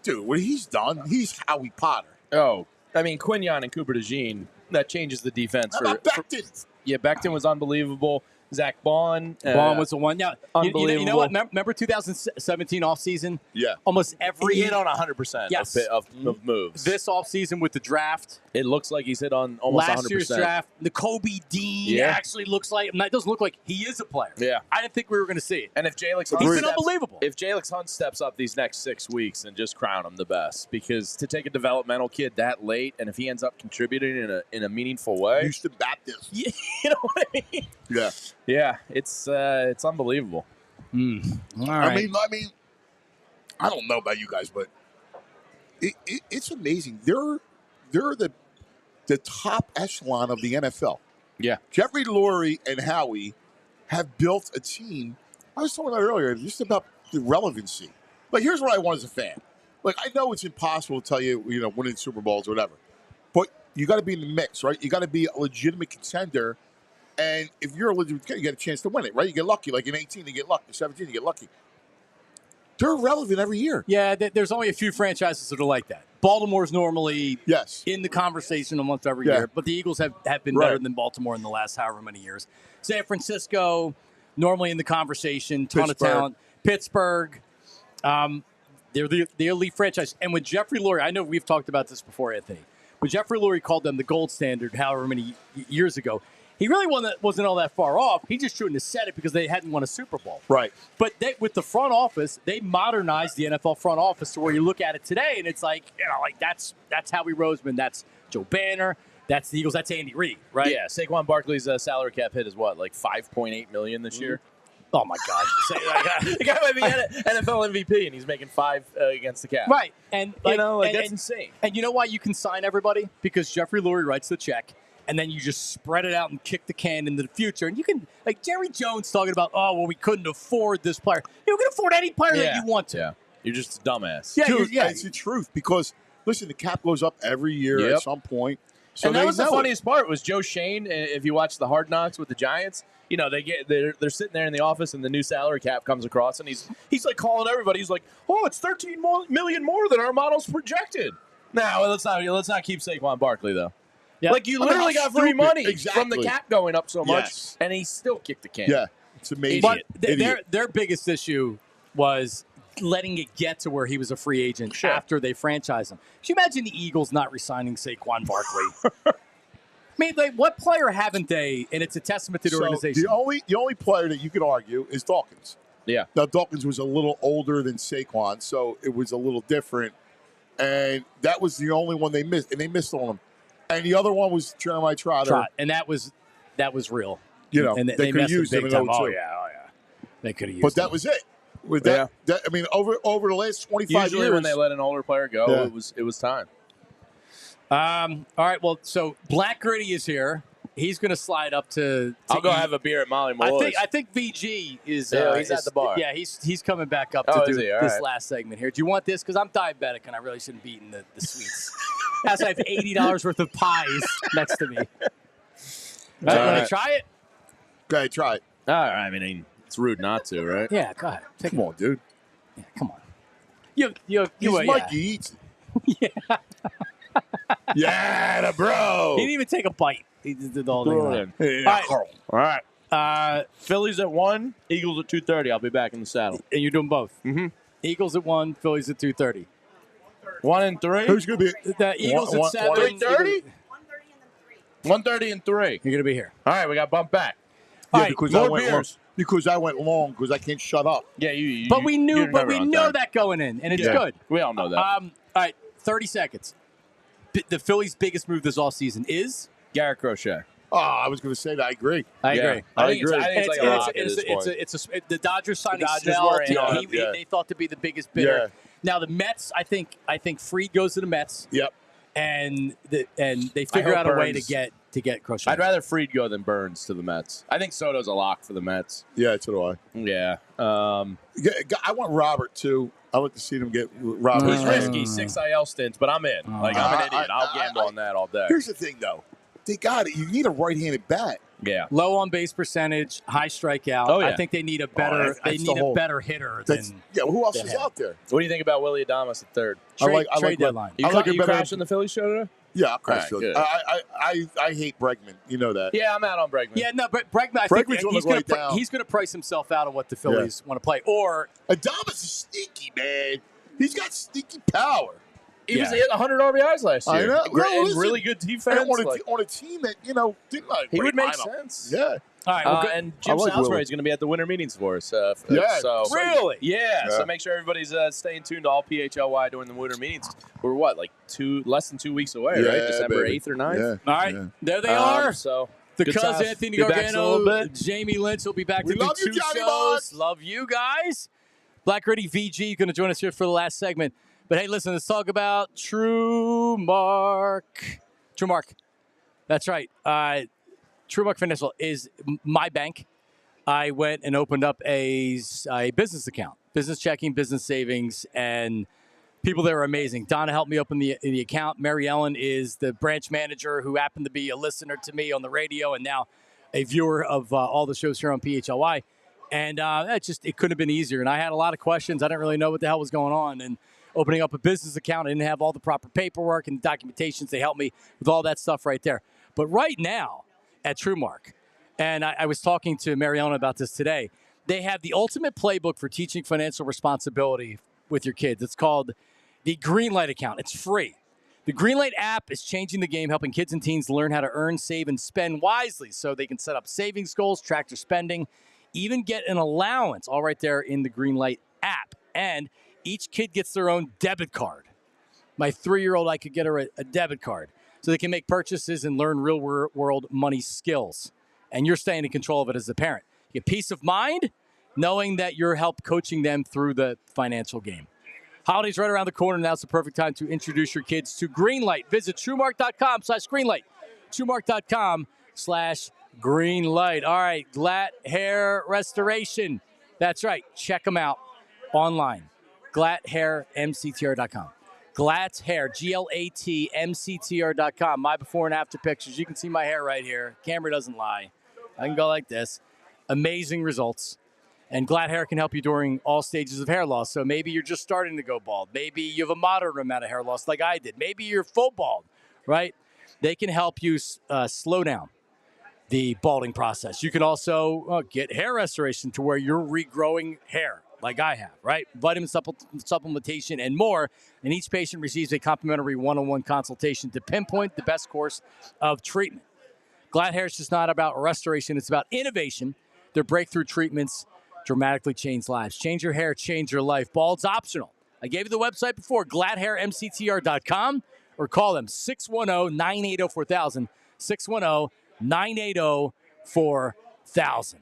dude, what he's done, he's Howie Potter. Oh, I mean, Quignon and Cooper DeJean, that changes the defense. How about Becton? Becton was unbelievable. Zach Bond. Bond was the one. Now, unbelievable. You know what? Remember 2017 offseason? Yeah. Almost every He hit on 100% of moves. This offseason with the draft. It looks like he's hit on almost 100%. Last year's draft, the Kobe Dean actually looks like, it doesn't look like he is a player. Yeah. I didn't think we were going to see it. And if Jalix Hunt he's been unbelievable. If Jalix Hunt steps up these next 6 weeks, and just crown him the best, because to take a developmental kid that late, and if he ends up contributing in a meaningful way, Houston Baptist. you know what I mean? Yeah. Yeah, it's unbelievable. All right. I mean, I don't know about you guys, but it's amazing. They're the top echelon of the NFL. Yeah. Jeffrey Lurie and Howie have built a team. I was talking about earlier just about the relevancy. Like, here's what I want as a fan. Like, I know it's impossible to tell you, winning Super Bowls or whatever, but you got to be in the mix, right? You got to be a legitimate contender. And if you're a legitimate contender, you get a chance to win it, right? You get lucky. Like in 18, you get lucky. 17, you get lucky. They're irrelevant every year. Yeah, there's only a few franchises that are like that. Baltimore's normally in the conversation almost every year, but the Eagles have been better than Baltimore in the last however many years. San Francisco, normally in the conversation, ton of talent. Pittsburgh, they're the elite franchise. And with Jeffrey Lurie, I know we've talked about this before, Anthony, but Jeffrey Lurie called them the gold standard however many years ago. He really wasn't all that far off. He just shouldn't have said it because they hadn't won a Super Bowl. Right. But with the front office, they modernized the NFL front office to where you look at it today, and it's like, that's Howie Roseman, that's Joe Banner, that's the Eagles, that's Andy Reid, right? Yeah, Saquon Barkley's salary cap hit is what, like $5.8 million this year? Oh, my God. The guy might be NFL MVP, and he's making $5 against the cap. Right. And that's insane. And you know why you can sign everybody? Because Jeffrey Lurie writes the check, and then you just spread it out and kick the can into the future. And you can, like Jerry Jones talking about, we couldn't afford this player. You can afford any player that you want to. Yeah. You're just a dumbass. Yeah, Dude, it's the truth. Because, listen, the cap goes up every year at some point. So and that was the funniest part was Joe Shane. If you watch the Hard Knocks with the Giants, they're sitting there in the office and the new salary cap comes across and he's like calling everybody. He's like, it's $13 million more than our models projected. Now let's not keep Saquon Barkley though. Yeah. Like you literally got free money from the cap going up so much, and he still kicked the can. Yeah, it's amazing. But their biggest issue was letting it get to where he was a free agent after they franchised him. Can you imagine the Eagles not re-signing Saquon Barkley? I mean, what player haven't they? And it's a testament to the organization. The only player that you could argue is Dawkins. Yeah. Now, Dawkins was a little older than Saquon, so it was a little different. And that was the only one they missed, and they missed on him. And the other one was Jeremiah Trotter. And that was real. And they could have used him in 02. Oh, yeah. They could have used him. But that was it. With that, I mean, over the last 25 years, when they let an older player go, it was time. All right, well, so Black Gritty is here. He's going to slide up to I'll go have a beer at Molly Malloy's. I think VG is he's at the bar. Yeah, he's coming back up to do this last segment here. Do you want this? Because I'm diabetic and I really shouldn't be eating the sweets. As I have $80 worth of pies next to me. Want to try it? Go ahead, try it. All right, I mean, it's rude not to, right? Yeah, go ahead. Come on, dude. Yeah, come on. You Mikey eats it. Yeah. Yeah, the bro. He didn't even take a bite. He just did all the All right. Phillies at 1, Eagles at 2:30. I'll be back in the saddle. And you're doing both. Mm-hmm. Eagles at 1, Phillies at 2:30. 1 and 3. Who's going to be? The Eagles at 7. 3:30. 1:30 and 3. You're going to be here. All right, we got bumped back. Yeah, all right, because more beers. Because I went long because I can't shut up. Yeah, but we know that going in, and it's good. We all know that. All right, 30 seconds. The Phillies' biggest move this offseason is Garrett Crochet. Oh, I was going to say that. I agree. I agree. I think it's like a lock at this point. The Dodgers signing Dodgers Snell. were in on it, They thought to be the biggest bidder. Yeah. Now the Mets, I think Fried goes to the Mets. Yep. And they figure out a way to get Crochet. I'd rather Fried go than Burns to the Mets. I think Soto's a lock for the Mets. Yeah, so do I. Yeah. I want Robert too. I like to see them get Robert. He's risky, 6 IL stints, but I'm in. I'm an idiot. I'll gamble on that all day. Here's the thing, though. They got it. You need a right-handed bat. Yeah. Low on base percentage, high strikeout. Oh, yeah. I think they need a better. A better hitter than. Who else is out there? What do you think about Willie Adames at third? Trade deadline. You crashing the Philly show today? Yeah, I'll crash Philly. I hate Bregman. You know that. Yeah, I'm out on Bregman. Yeah, no, but Bregman. I think he's going to price himself out of what the Phillies want to play. Or Adames is sneaky, man. He's got sneaky power. He hit 100 RBIs last year. I know. Really good defense. On a team that, didn't like. He would make sense. Yeah. All right. And Jim Salisbury is going to be at the winter meetings for us. Really? Yeah. So make sure everybody's staying tuned to all PHLY during the winter meetings. We're less than 2 weeks away, right? December 8th or 9th. Yeah. All right. There they are. So the cuz Anthony Gargano, Jamie Lynch will be back to do 2 shows. Love you guys. Black Gritty VG going to join us here for the last segment. But hey, listen, let's talk about TruMark. That's right. TruMark Financial is my bank. I went and opened up a business account, business checking, business savings, and people there are amazing. Donna helped me open the account. Mary Ellen is the branch manager who happened to be a listener to me on the radio and now a viewer of all the shows here on PHLY. And it couldn't have been easier. And I had a lot of questions. I didn't really know what the hell was going on. And opening up a business account, I didn't have all the proper paperwork and documentations. They helped me with all that stuff right there. But right now at TruMark, and I was talking to Mariana about this today, they have the ultimate playbook for teaching financial responsibility with your kids. It's called the Greenlight account. It's free. The Greenlight app is changing the game, helping kids and teens learn how to earn, save, and spend wisely so they can set up savings goals, track their spending, even get an allowance, all right there in the Greenlight app. And each kid gets their own debit card. My 3-year-old, I could get her a debit card so they can make purchases and learn real-world money skills. And you're staying in control of it as a parent. You get peace of mind knowing that you're help coaching them through the financial game. Holiday's right around the corner. Now's the perfect time to introduce your kids to Greenlight. Visit TruMark.com/Greenlight. TruMark.com/Greenlight. All right, Glat Hair Restoration. That's right. Check them out online. GlatHairMCTR.com. Glat's Hair, GLATMCTR.com. My before and after pictures. You can see my hair right here. Camera doesn't lie. I can go like this. Amazing results. And Glat Hair can help you during all stages of hair loss. So maybe you're just starting to go bald. Maybe you have a moderate amount of hair loss like I did. Maybe you're full bald, right? They can help you slow down the balding process. You can also get hair restoration to where you're regrowing hair like I have, right? Vitamin supplementation and more. And each patient receives a complimentary one-on-one consultation to pinpoint the best course of treatment. Glat Hair is just not about restoration. It's about innovation. Their breakthrough treatments dramatically change lives. Change your hair, change your life. Bald's optional. I gave you the website before, GlatHairMCTR.com, or call them 610-980-4000, 610-980-4000.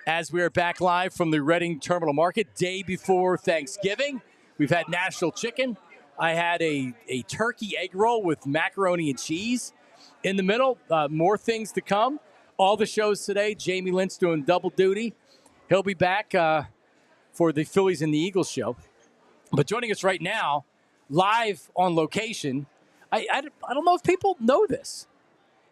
As we are back live from the Reading Terminal Market, day before Thanksgiving, we've had Nashville chicken. I had a turkey egg roll with macaroni and cheese in the middle. More things to come. All the shows today. Jamie Lynch doing double duty. He'll be back for the Phillies and the Eagles show. But joining us right now, live on location, I don't know if people know this.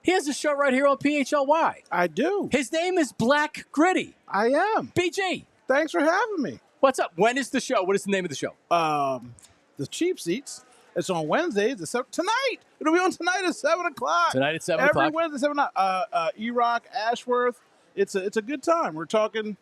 He has a show right here on PHLY. I do. His name is Black Gritty. I am. BG. Thanks for having me. What's up? When is the show? What is the name of the show? The Cheap Seats. It's on Wednesdays. Tonight. It'll be on tonight at 7 o'clock. Tonight at 7 o'clock. Every Wednesday at 7 o'clock. E-Rock, Ashworth. It's a good time. We're talking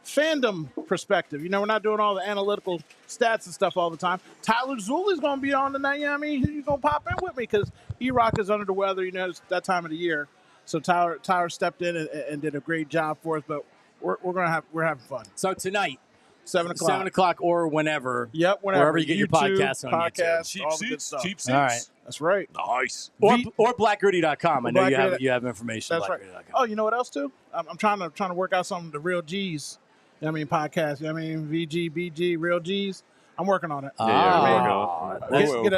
fandom perspective. You know, we're not doing all the analytical stats and stuff all the time. Tyler Zuli's going to be on tonight. You know what I mean? He's going to pop in with me because E-Rock is under the weather. You know, it's that time of the year. So Tyler stepped in and did a great job for us. But we're having fun. So tonight, 7 o'clock. 7 o'clock or whenever. Yep, whenever. Wherever you get your podcast on YouTube. Cheap all the good seats. stuff. Cheap seats. All right. That's right. Nice. Or blackgritty.com. I know Blackgritty. you have information. That's right. Blackgritty.com. Oh, you know what else too? I'm trying to work out some of the Real G's. You know what I mean, podcast. You know what I mean, VG, BG, Real G's. I'm working on it.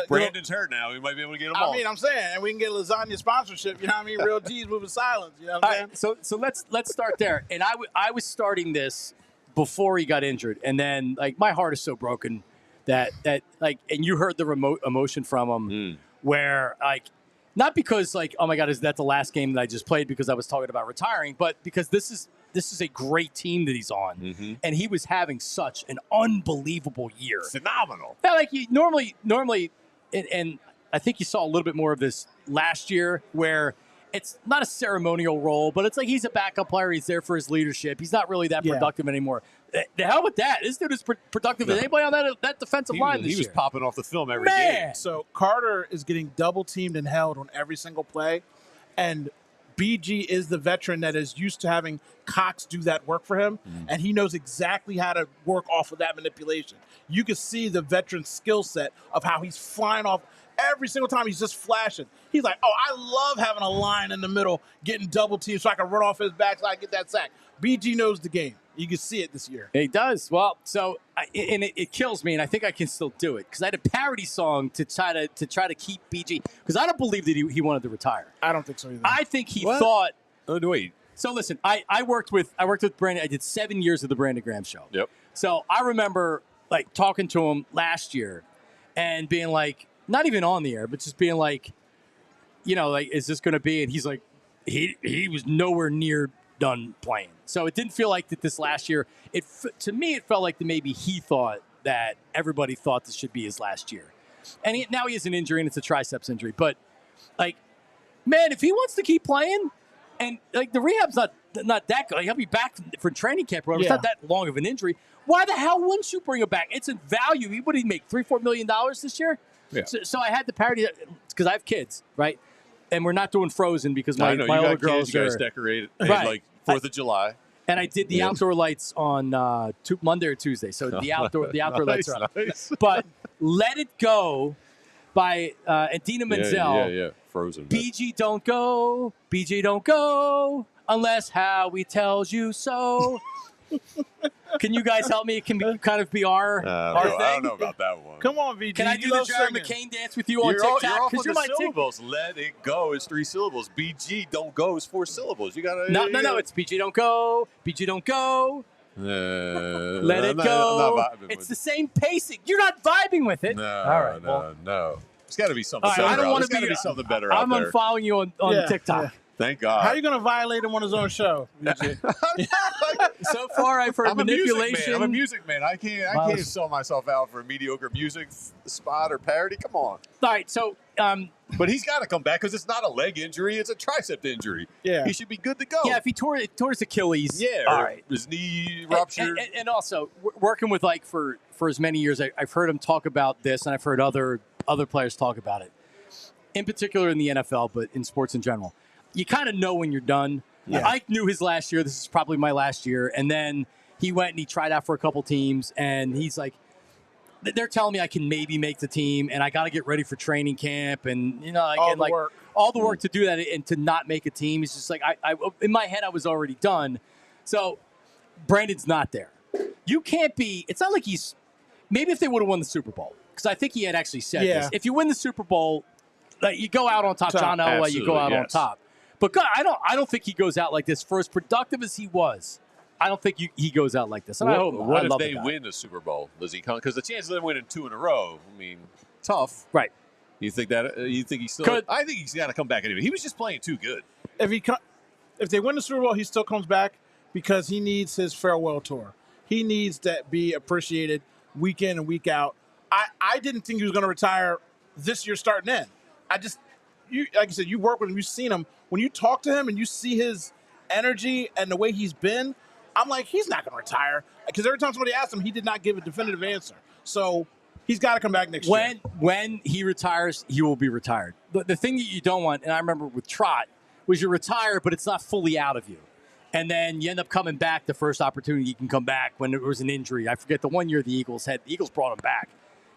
Brandon's hurt now. We might be able to get him on. I mean, I'm saying, and we can get lasagna sponsorship. You know what I mean? Real G's moving silence. You know what I'm saying? So let's start there. And I was starting this before he got injured, and then like my heart is so broken that like, and you heard the remote emotion from him, where like not because like, oh my God, is that the last game that I just played because I was talking about retiring, but because this is a great team that he's on, and he was having such an unbelievable year, phenomenal. Yeah, like you normally, and I think you saw a little bit more of this last year, where it's not a ceremonial role, but it's like he's a backup player. He's there for his leadership. He's not really that productive anymore. The hell with that. This dude is productive as anybody on that defensive line this year. He was popping off the film every game. So Carter is getting double teamed and held on every single play, and BG is the veteran that is used to having Cox do that work for him, and he knows exactly how to work off of that manipulation. You can see the veteran skill set of how he's flying off every single time. He's just flashing. He's like, oh, I love having a line in the middle, getting double teamed so I can run off his back so I get that sack. BG knows the game. You can see it this year. He does. Well, so it kills me, and I think I can still do it because I had a parody song to try to keep BG, because I don't believe that he wanted to retire. I don't think so either. I think he thought. Oh, wait. So listen, I worked with Brandon. I did 7 years of the Brandon Graham show. Yep. So I remember like talking to him last year and being like, not even on the air, but just being like, you know, like, is this going to be? And he's like, he was nowhere near done playing. So it didn't feel like that this last year. To me, it felt like that maybe he thought that everybody thought this should be his last year. And now he has an injury, and it's a triceps injury. But, like, man, if he wants to keep playing, and, like, the rehab's not that good. He'll be back for training camp. It's not that long of an injury. Why the hell wouldn't you bring him back? It's a value. What did he make, $3-4 million this year? Yeah. So I had to parody because I have kids, right? And we're not doing Frozen because my older girls you guys are decorated right. like 4th of July. And I did the outdoor lights on Monday or Tuesday. So the outdoor lights are up. Nice. But Let It Go by Idina Menzel. Yeah. Frozen. BG don't go, unless Howie tells you so. Can you guys help me? It can kind of be our thing. I don't know about that one. Come on, VG. Can I do the Jerry McCain dance with you on You're TikTok? off on you're the my syllables. Let it go is 3 syllables. BG don't go is 4 syllables. You gotta. No. It's BG don't go. BG don't go. Let it go. It's the same pacing. You're not vibing with it. No, all right. No. There's got to be something Right, better. I don't want There's got to be something better out I'm there. unfollowing you on TikTok. Yeah. Thank God. How are you going to violate him on his own show, VG? So far, I've heard manipulation. I'm a music man. I can't sell myself out for a mediocre music spot or parody. Come on. All right, so but he's got to come back because it's not a leg injury; it's a tricep injury. Yeah, he should be good to go. Yeah, if he tore his Achilles, all right, his knee ruptured, and also working with for as many years, I've heard him talk about this, and I've heard other players talk about it, in particular in the NFL, but in sports in general. You kind of know when you're done. Yeah. Ike knew his last year. This is probably my last year. And then he went and he tried out for a couple teams. And he's like, they're telling me I can maybe make the team. And I got to get ready for training camp. And, all the work to do that and to not make a team. He's just like, I in my head, I was already done. So Brandon's not there. You can't be, it's not like maybe if they would have won the Super Bowl. Because I think he had actually said this. If you win the Super Bowl, you go out on top. John Elway, you go out on top. But God, I don't think he goes out like this. For as productive as he was, I don't think he goes out like this. And what if they win the Super Bowl? Does he come? Because the chances of them winning 2 in a row, I mean, tough. Right. You think he's still? I think he's got to come back anyway. He was just playing too good. If they win the Super Bowl, he still comes back because he needs his farewell tour. He needs to be appreciated week in and week out. I didn't think he was going to retire this year starting in. Like you said, you work with him, you've seen him. When you talk to him and you see his energy and the way he's been, I'm like, he's not going to retire. Because every time somebody asks him, he did not give a definitive answer. So he's got to come back next year. When he retires, he will be retired. The thing that you don't want, and I remember with Trot, was you retire, but it's not fully out of you. And then you end up coming back the first opportunity you can come back when there was an injury. I forget the one year the Eagles brought him back.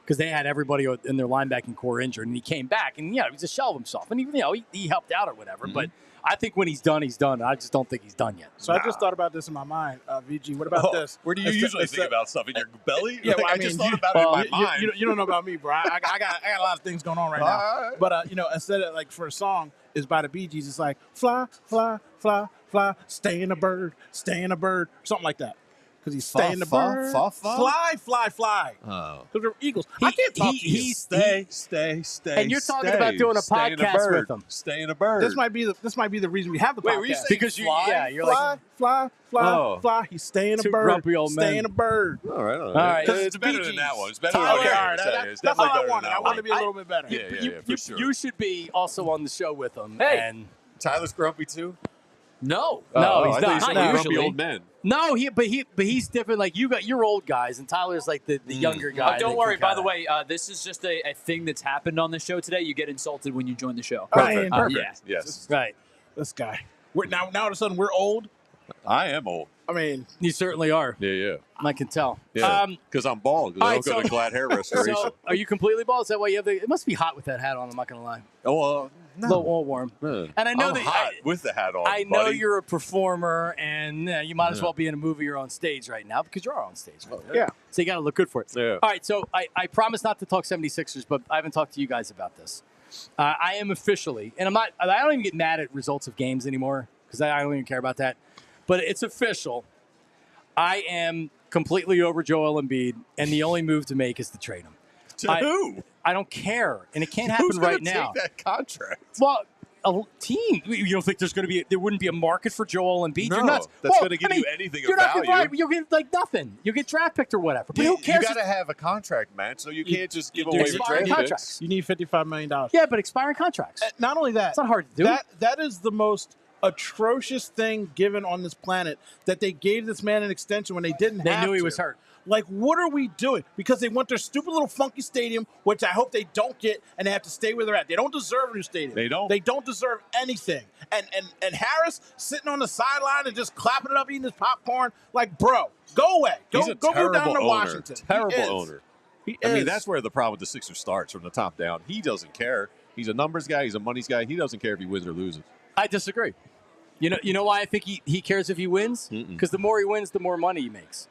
Because they had everybody in their linebacking core injured, and he came back, and he was a shell of himself, and he helped out or whatever. Mm-hmm. But I think when he's done, he's done. I just don't think he's done yet. So I just thought about this in my mind, VG. What about this? Where do you usually think about stuff in your belly? Yeah, I just thought about it in my mind. You don't know about me, bro. I got a lot of things going on right now. But instead of for a song is by the Bee Gees, it's like fly, fly, fly, fly, stay in a bird, something like that. Because he's staying the bird. Fly. Oh. Because we're Eagles. I can't talk to you. Stay. And you're talking about doing a podcast with him. Stay in a bird. This might be the reason we have the podcast. Wait, were you saying because fly? You're like fly. He's staying a bird. Grumpy old men. Staying a bird. All right. It's better than that one. It's better than that's all I wanted. I wanted to be a little bit better. Yeah, for sure. You should be also on the show with him. Hey. And Tyler's grumpy too? No, he's I not. said Not grumpy usually. old men. No, but he's different. Like you're old guys, and Tyler's like the younger guy. Don't worry. By the way, this is just a thing that's happened on the show today. You get insulted when you join the show. Perfect. Yeah. Yes. Right. This guy. Now all of a sudden we're old. I am old. I mean, You certainly are. Yeah. I can tell. Yeah. Because I'm bald. Because I don't go to Glat hair restoration. So, are you completely bald? Is that why you have the? It must be hot with that hat on. I'm not gonna lie. No. A little warm. Man. And I know I'm that hot with the hat on. I know buddy. you're a performer, and you might as well be in a movie or on stage right now because you are on stage. Right now. yeah. So you got to look good for it. Yeah. All right. So I promise not to talk 76ers, but I haven't talked to you guys about this. I am officially, and I don't even get mad at results of games anymore because I don't even care about that. But it's official. I am completely over Joel Embiid, and the only move to make is to trade him. To who? I don't care, and it can't happen Who's gonna right now. take that contract? Well, a team. You don't think there wouldn't be a market for Joel Embiid? No, You're nuts. that's going to give you anything of value. You'll get like nothing. You'll get draft picked or whatever. But who cares? You got to have a contract match, so you can't just give away the draft picks. You need $55 million. Yeah, but expiring contracts. Not only that, it's not hard to do. That is the most atrocious thing given on this planet, that they gave this man an extension when they didn't have to. They knew he was hurt. Like, what are we doing? Because they want their stupid little funky stadium, which I hope they don't get, and they have to stay where they're at. They don't deserve a new stadium. They don't. They don't deserve anything. And Harris sitting on the sideline and just clapping it up, eating his popcorn. Like, bro, go away. Go down to Washington. Terrible owner. I mean, that's where the problem with the Sixers starts, from the top down. He doesn't care. He's a numbers guy. He's a money's guy. He doesn't care if he wins or loses. I disagree. You know why I think he cares if he wins? Because the more he wins, the more money he makes.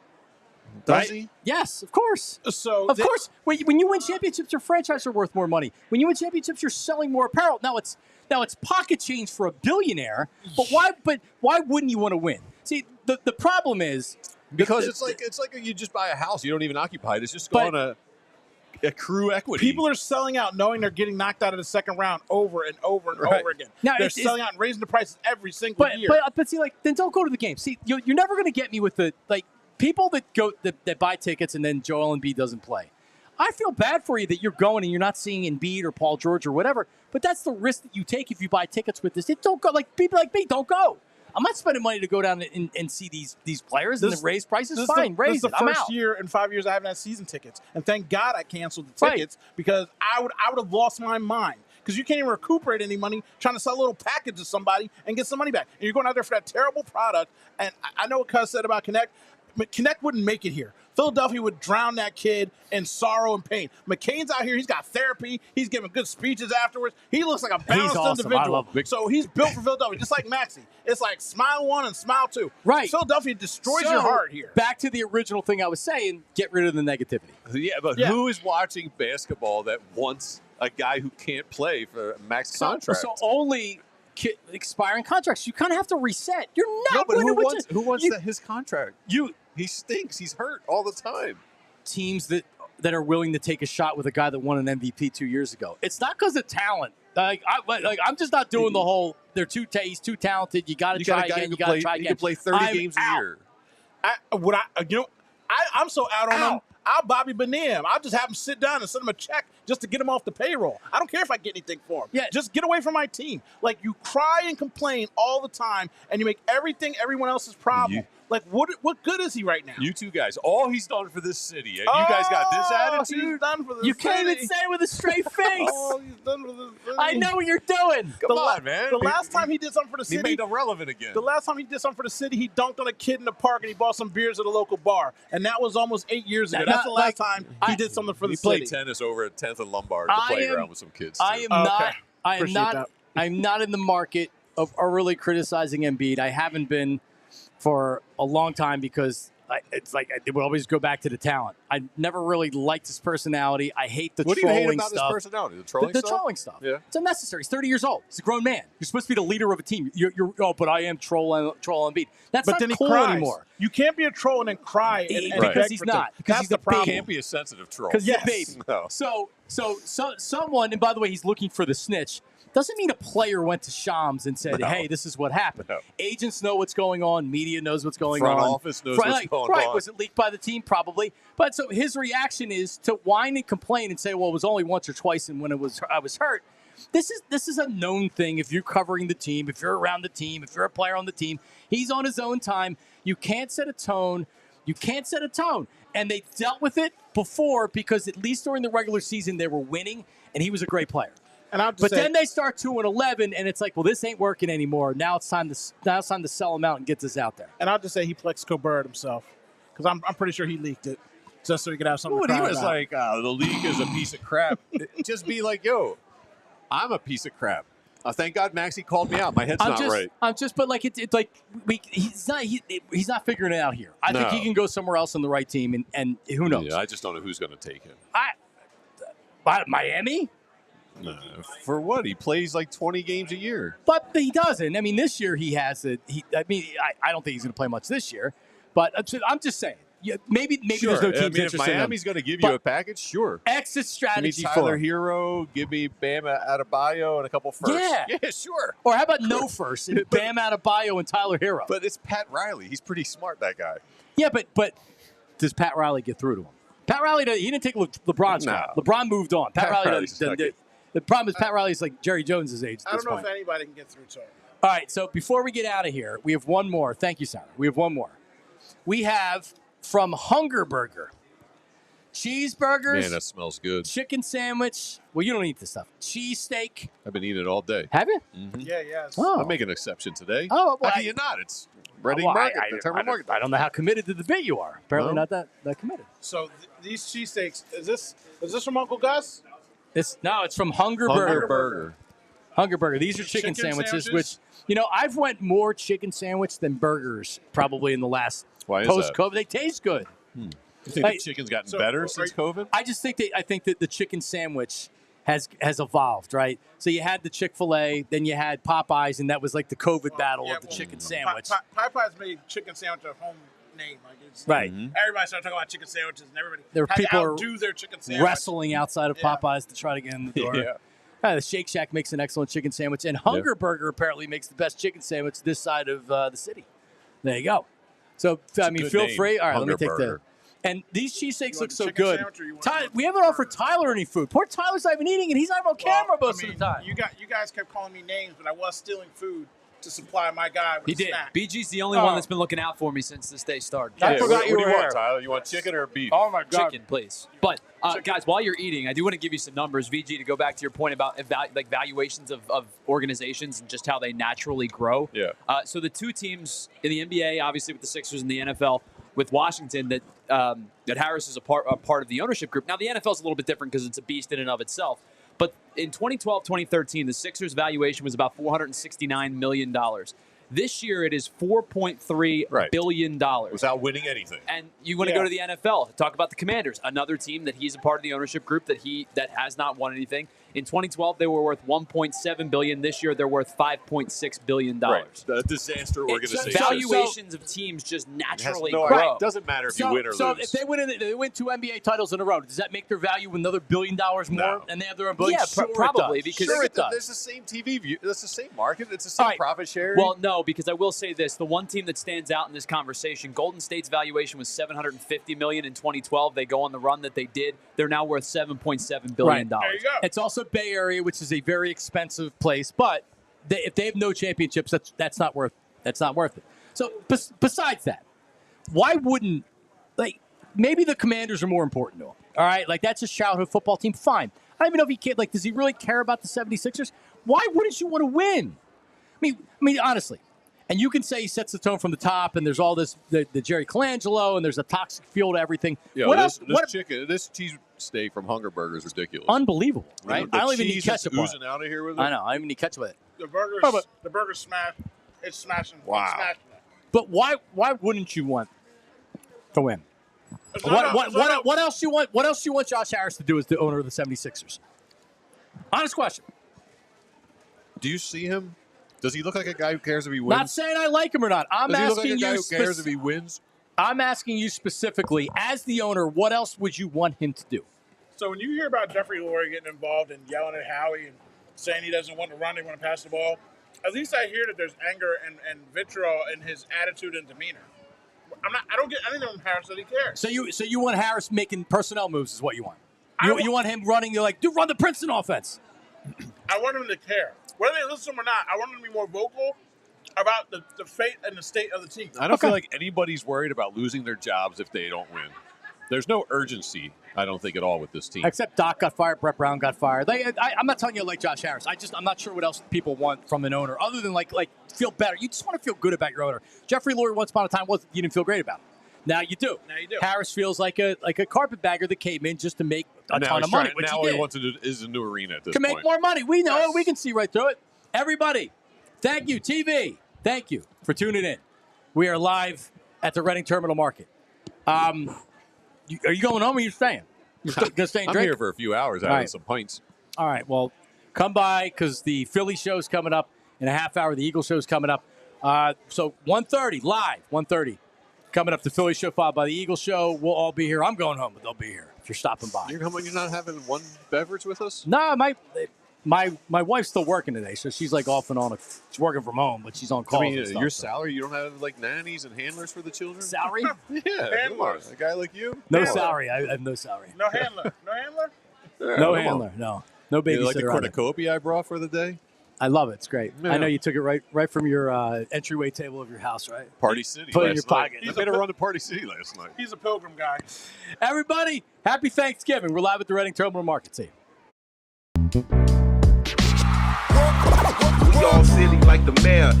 Does he? Yes, of course. So of course, when you win championships, your franchise are worth more money. When you win championships, you're selling more apparel. Now it's pocket change for a billionaire. But why wouldn't you want to win? See, the problem is because it's like you just buy a house, you don't even occupy it. It's just going to accrue equity. People are selling out knowing they're getting knocked out of the second round over and over and over again. Now, they're selling out and raising the prices every single year. But see, like, then don't go to the game. See, you're never going to get me with the people that buy tickets and then Joel Embiid doesn't play. I feel bad for you that you're going and you're not seeing Embiid or Paul George or whatever. But that's the risk that you take if you buy tickets with this. Don't go. Like, people like me, don't go. I'm not spending money to go down and see these players and raise prices. Fine, raise it. This is the first year in 5 years I haven't had season tickets, and thank God I canceled the tickets because I would have lost my mind. Because you can't even recuperate any money trying to sell a little package to somebody and get some money back. And you're going out there for that terrible product. And I know what Cuz said about Connect. Connect wouldn't make it here. Philadelphia would drown that kid in sorrow and pain. McCain's out here. He's got therapy. He's giving good speeches afterwards. He looks like a balanced individual. So he's built for Philadelphia, just like Maxey. It's like smile one and smile two. Right. Philadelphia destroys your heart here. Back to the original thing I was saying, get rid of the negativity. Yeah, but who is watching basketball that wants a guy who can't play for a max contract? So only expiring contracts. You kind of have to reset. You're not. No, but who wants his contract? He stinks. He's hurt all the time. Teams that are willing to take a shot with a guy that won an MVP 2 years ago. It's not because of talent. I'm just not doing the whole. He's too talented. You got to try again. You got to try again. You can play 30 games a year. I'm so out on him. I'll Bobby Benim. I'll just have him sit down and send him a check just to get him off the payroll. I don't care if I get anything for him. Yeah. Just get away from my team. Like, you cry and complain all the time, and you make everything everyone else's problem. Like, what good is he right now? You two guys, all he's done for this city, and you guys got this attitude? He's done for this you city. Can't even say it with a straight face. He's done for this city. I know what you're doing. Come on, man. The last time he did something for the city. He made him relevant again. The last time he did something for the city, he dunked on a kid in the park and he bought some beers at a local bar. And that was almost 8 years ago. That's the last time he did something for the city. He played tennis over at 10th and Lombard at the playground with some kids. Too. I'm not in the market of really criticizing Embiid. I haven't been for a long time because it would always go back to the talent. I never really liked his personality. I hate the trolling stuff. What do you hate about his personality? The trolling stuff? The trolling stuff. Yeah. It's unnecessary. He's 30 years old. He's a grown man. You're supposed to be the leader of a team. But I am troll Embiid. That's not cool anymore. You can't be a troll and then cry because he's not. Because that's he's the problem. He can't be a sensitive troll. Because he's a baby. No. So someone, and by the way, he's looking for the snitch. Doesn't mean a player went to Shams and said, hey, this is what happened. No. Agents know what's going on. Media knows what's going on. Front office knows what's going on. Was it leaked by the team? Probably. But so his reaction is to whine and complain and say, well, it was only once or twice and when I was hurt. This is a known thing if you're covering the team, if you're around the team, if you're a player on the team. He's on his own time. You can't set a tone. And they dealt with it before because at least during the regular season they were winning, and he was a great player. But then they start 2-11, and it's like, well, this ain't working anymore. Now it's time to sell him out and get this out there. And I'll just say he Plexico Bird himself because I'm pretty sure he leaked it just so he could have something to cry about. He was like, the league is a piece of crap. Just be like, yo, I'm a piece of crap. Thank God Maxey called me out. My head's not right. He's not figuring it out here. I think he can go somewhere else on the right team, and who knows? Yeah, I just don't know who's going to take him. Miami? No. For what? He plays like 20 games a year. But he doesn't. I mean, this year he has it. I don't think he's going to play much this year. But I'm just saying. maybe Sure. there's no teams I mean, if interested in them. Miami's going to give you But a package, sure. exit Give me strategy for Tyler him. Hero. Give me Bam Adebayo and a couple firsts. Yeah, sure. Or how about no first and Bam Adebayo and Tyler Hero? But it's Pat Riley. He's pretty smart, that guy. Yeah, but does Pat Riley get through to him? Pat Riley, he didn't take LeBron's spot. LeBron moved on. Pat Riley doesn't. The problem is Pat Riley's like Jerry Jones' age at I this don't know point. if anybody can get through to him. All right, so before we get out of here, we have one more. Thank you, Sarah. We have one more. We have from Hunger Burger. Cheeseburgers. Man, that smells good. Chicken sandwich. Well, you don't eat this stuff. Cheesesteak. I've been eating it all day. Have you? Mm-hmm. Yeah. Oh. I'll make an exception today. Oh, well, how can you not? It's Reading Market, the Terminal Market. I don't know how committed to the bit you are. Apparently not that committed. So these cheesesteaks, is this from Uncle Gus? It's from Hunger Burger. Hunger Burger. These are chicken sandwiches, which, I've went more chicken sandwich than burgers probably in the last post-COVID. They taste good. You think the chicken's gotten better since COVID? I just think that the chicken sandwich has evolved, right? So you had the Chick-fil-A, then you had Popeyes, and that was like the COVID battle of the chicken sandwich. Popeyes made chicken sandwich a home name. Right. Everybody started talking about chicken sandwiches, and everybody people had to outdo their chicken sandwich. Wrestling outside of Popeyes to try to get in the door. The Shake Shack makes an excellent chicken sandwich, and Hunger Burger apparently makes the best chicken sandwich this side of the city. There you go. So, feel free. All right, Hunger let me take Burger. And these cheesesteaks look so chicken good. We haven't offered Tyler any food. Poor Tyler's not even eating, and he's not on camera most of the time. You guys kept calling me names, but I was stealing food to supply my guy with He a did. snack. BG's the only one that's been looking out for me since this day started. I forgot what do you were want, here. Tyler? You want chicken or beef? Oh, my God. Chicken, please. But, guys, while you're eating, I do want to give you some numbers, VG, to go back to your point about valuations of organizations and just how they naturally grow. Yeah. So the two teams in the NBA, obviously with the Sixers and the NFL, with Washington, that Harris is a part of the ownership group. Now, the NFL is a little bit different because it's a beast in and of itself. But in 2012, 2013, the Sixers' valuation was about $469 million. This year, it is $4.3 billion. Without winning anything. And you want to go to the NFL, talk about the Commanders, another team that he's a part of the ownership group that has not won anything. In 2012, they were worth $1.7 billion. This year, they're worth $5.6 billion. Right. The disaster organization. Valuations of teams just naturally grow. Right. It doesn't matter if you win or lose. So if they win 2 NBA titles in a row, does that make their value another $1 billion more? No. And they have their own billion? Yeah, probably. Because it does. There's the same TV view. It's the same market. It's the same profit share. Well, no, because I will say this. The one team that stands out in this conversation, Golden State's valuation was $750 million in 2012. They go on the run that they did. They're now worth $7.7 billion. There you go. It's also Bay Area, which is a very expensive place, but if they have no championships, that's not worth it. So besides that, why wouldn't maybe the Commanders are more important to him? All right, that's his childhood football team. Fine. I don't even know if he can. Does he really care about the 76ers? Why wouldn't you want to win? I mean, honestly. And you can say he sets the tone from the top, and there's all this the Jerry Colangelo, and there's a toxic feel to everything. Yeah, this cheese steak from Hunger Burger is ridiculous. Unbelievable, right? The I don't even need cheese ketchup is on oozing out of here with it. I know. I don't even need ketchup with it. The burger's smash. It's smashing. Wow. It's smashing. But why wouldn't you want to win? What else you want? What else you want Josh Harris to do as the owner of the 76ers? Honest question. Do you see him? Does he look like a guy who cares if he wins? Not saying I like him or not. I'm Does he look like asking a guy you. who cares if he wins? I'm asking you specifically, as the owner, what else would you want him to do? So when you hear about Jeffrey Lurie getting involved and yelling at Howie and saying he doesn't want to run, he want to pass the ball, at least I hear that there's anger and vitriol in his attitude and demeanor. I don't get anything from Harris that he cares. So you want Harris making personnel moves is what you want. You want him running. You're like, dude, run the Princeton offense. I want him to care. Whether they listen to him or not, I want him to be more vocal about the fate and the state of the team. I don't feel like anybody's worried about losing their jobs if they don't win. There's no urgency, I don't think, at all with this team. Except Doc got fired, Brett Brown got fired. I'm not telling you like Josh Harris. I'm not sure what else people want from an owner other than like feel better. You just want to feel good about your owner. Jeffrey Lurie once upon a time you didn't feel great about him. Now you do. Harris feels like a carpetbagger that came in just to make a ton of money. Now all he wants to do is a new arena at this point. To make more money. We know it. We can see right through it. Everybody, thank you, TV. Thank you for tuning in. We are live at the Reading Terminal Market. Are you going home or are you staying? You're going to stay and drink? I'm here for a few hours having some pints. All right. Well, come by because the Philly show's coming up in a half hour. The Eagle show's coming up. So 1:30 live, 1:30. Coming up, the Philly show followed by the Eagles show. We'll all be here. I'm going home, but they'll be here if you're stopping by. You're not having one beverage with us? No, my wife's still working today, so she's like off and on. She's working from home, but she's on calls. I mean, and stuff, your so. salary, you don't have like nannies and handlers for the children? Salary? Yeah, Handlers. a guy like you? No salary. I have no salary. No handler. No handler? Yeah, No come handler. on. No You babysitter. like the either. cornucopia I brought for the day? I love it. It's great. Yeah. I know you took it right from your entryway table of your house, right? Party City. Put it in last your night. pocket. I made a run to Party City last night. He's a pilgrim guy. Everybody, happy Thanksgiving. We're live at the Reading Terminal Market. See you. We all silly like the mayor.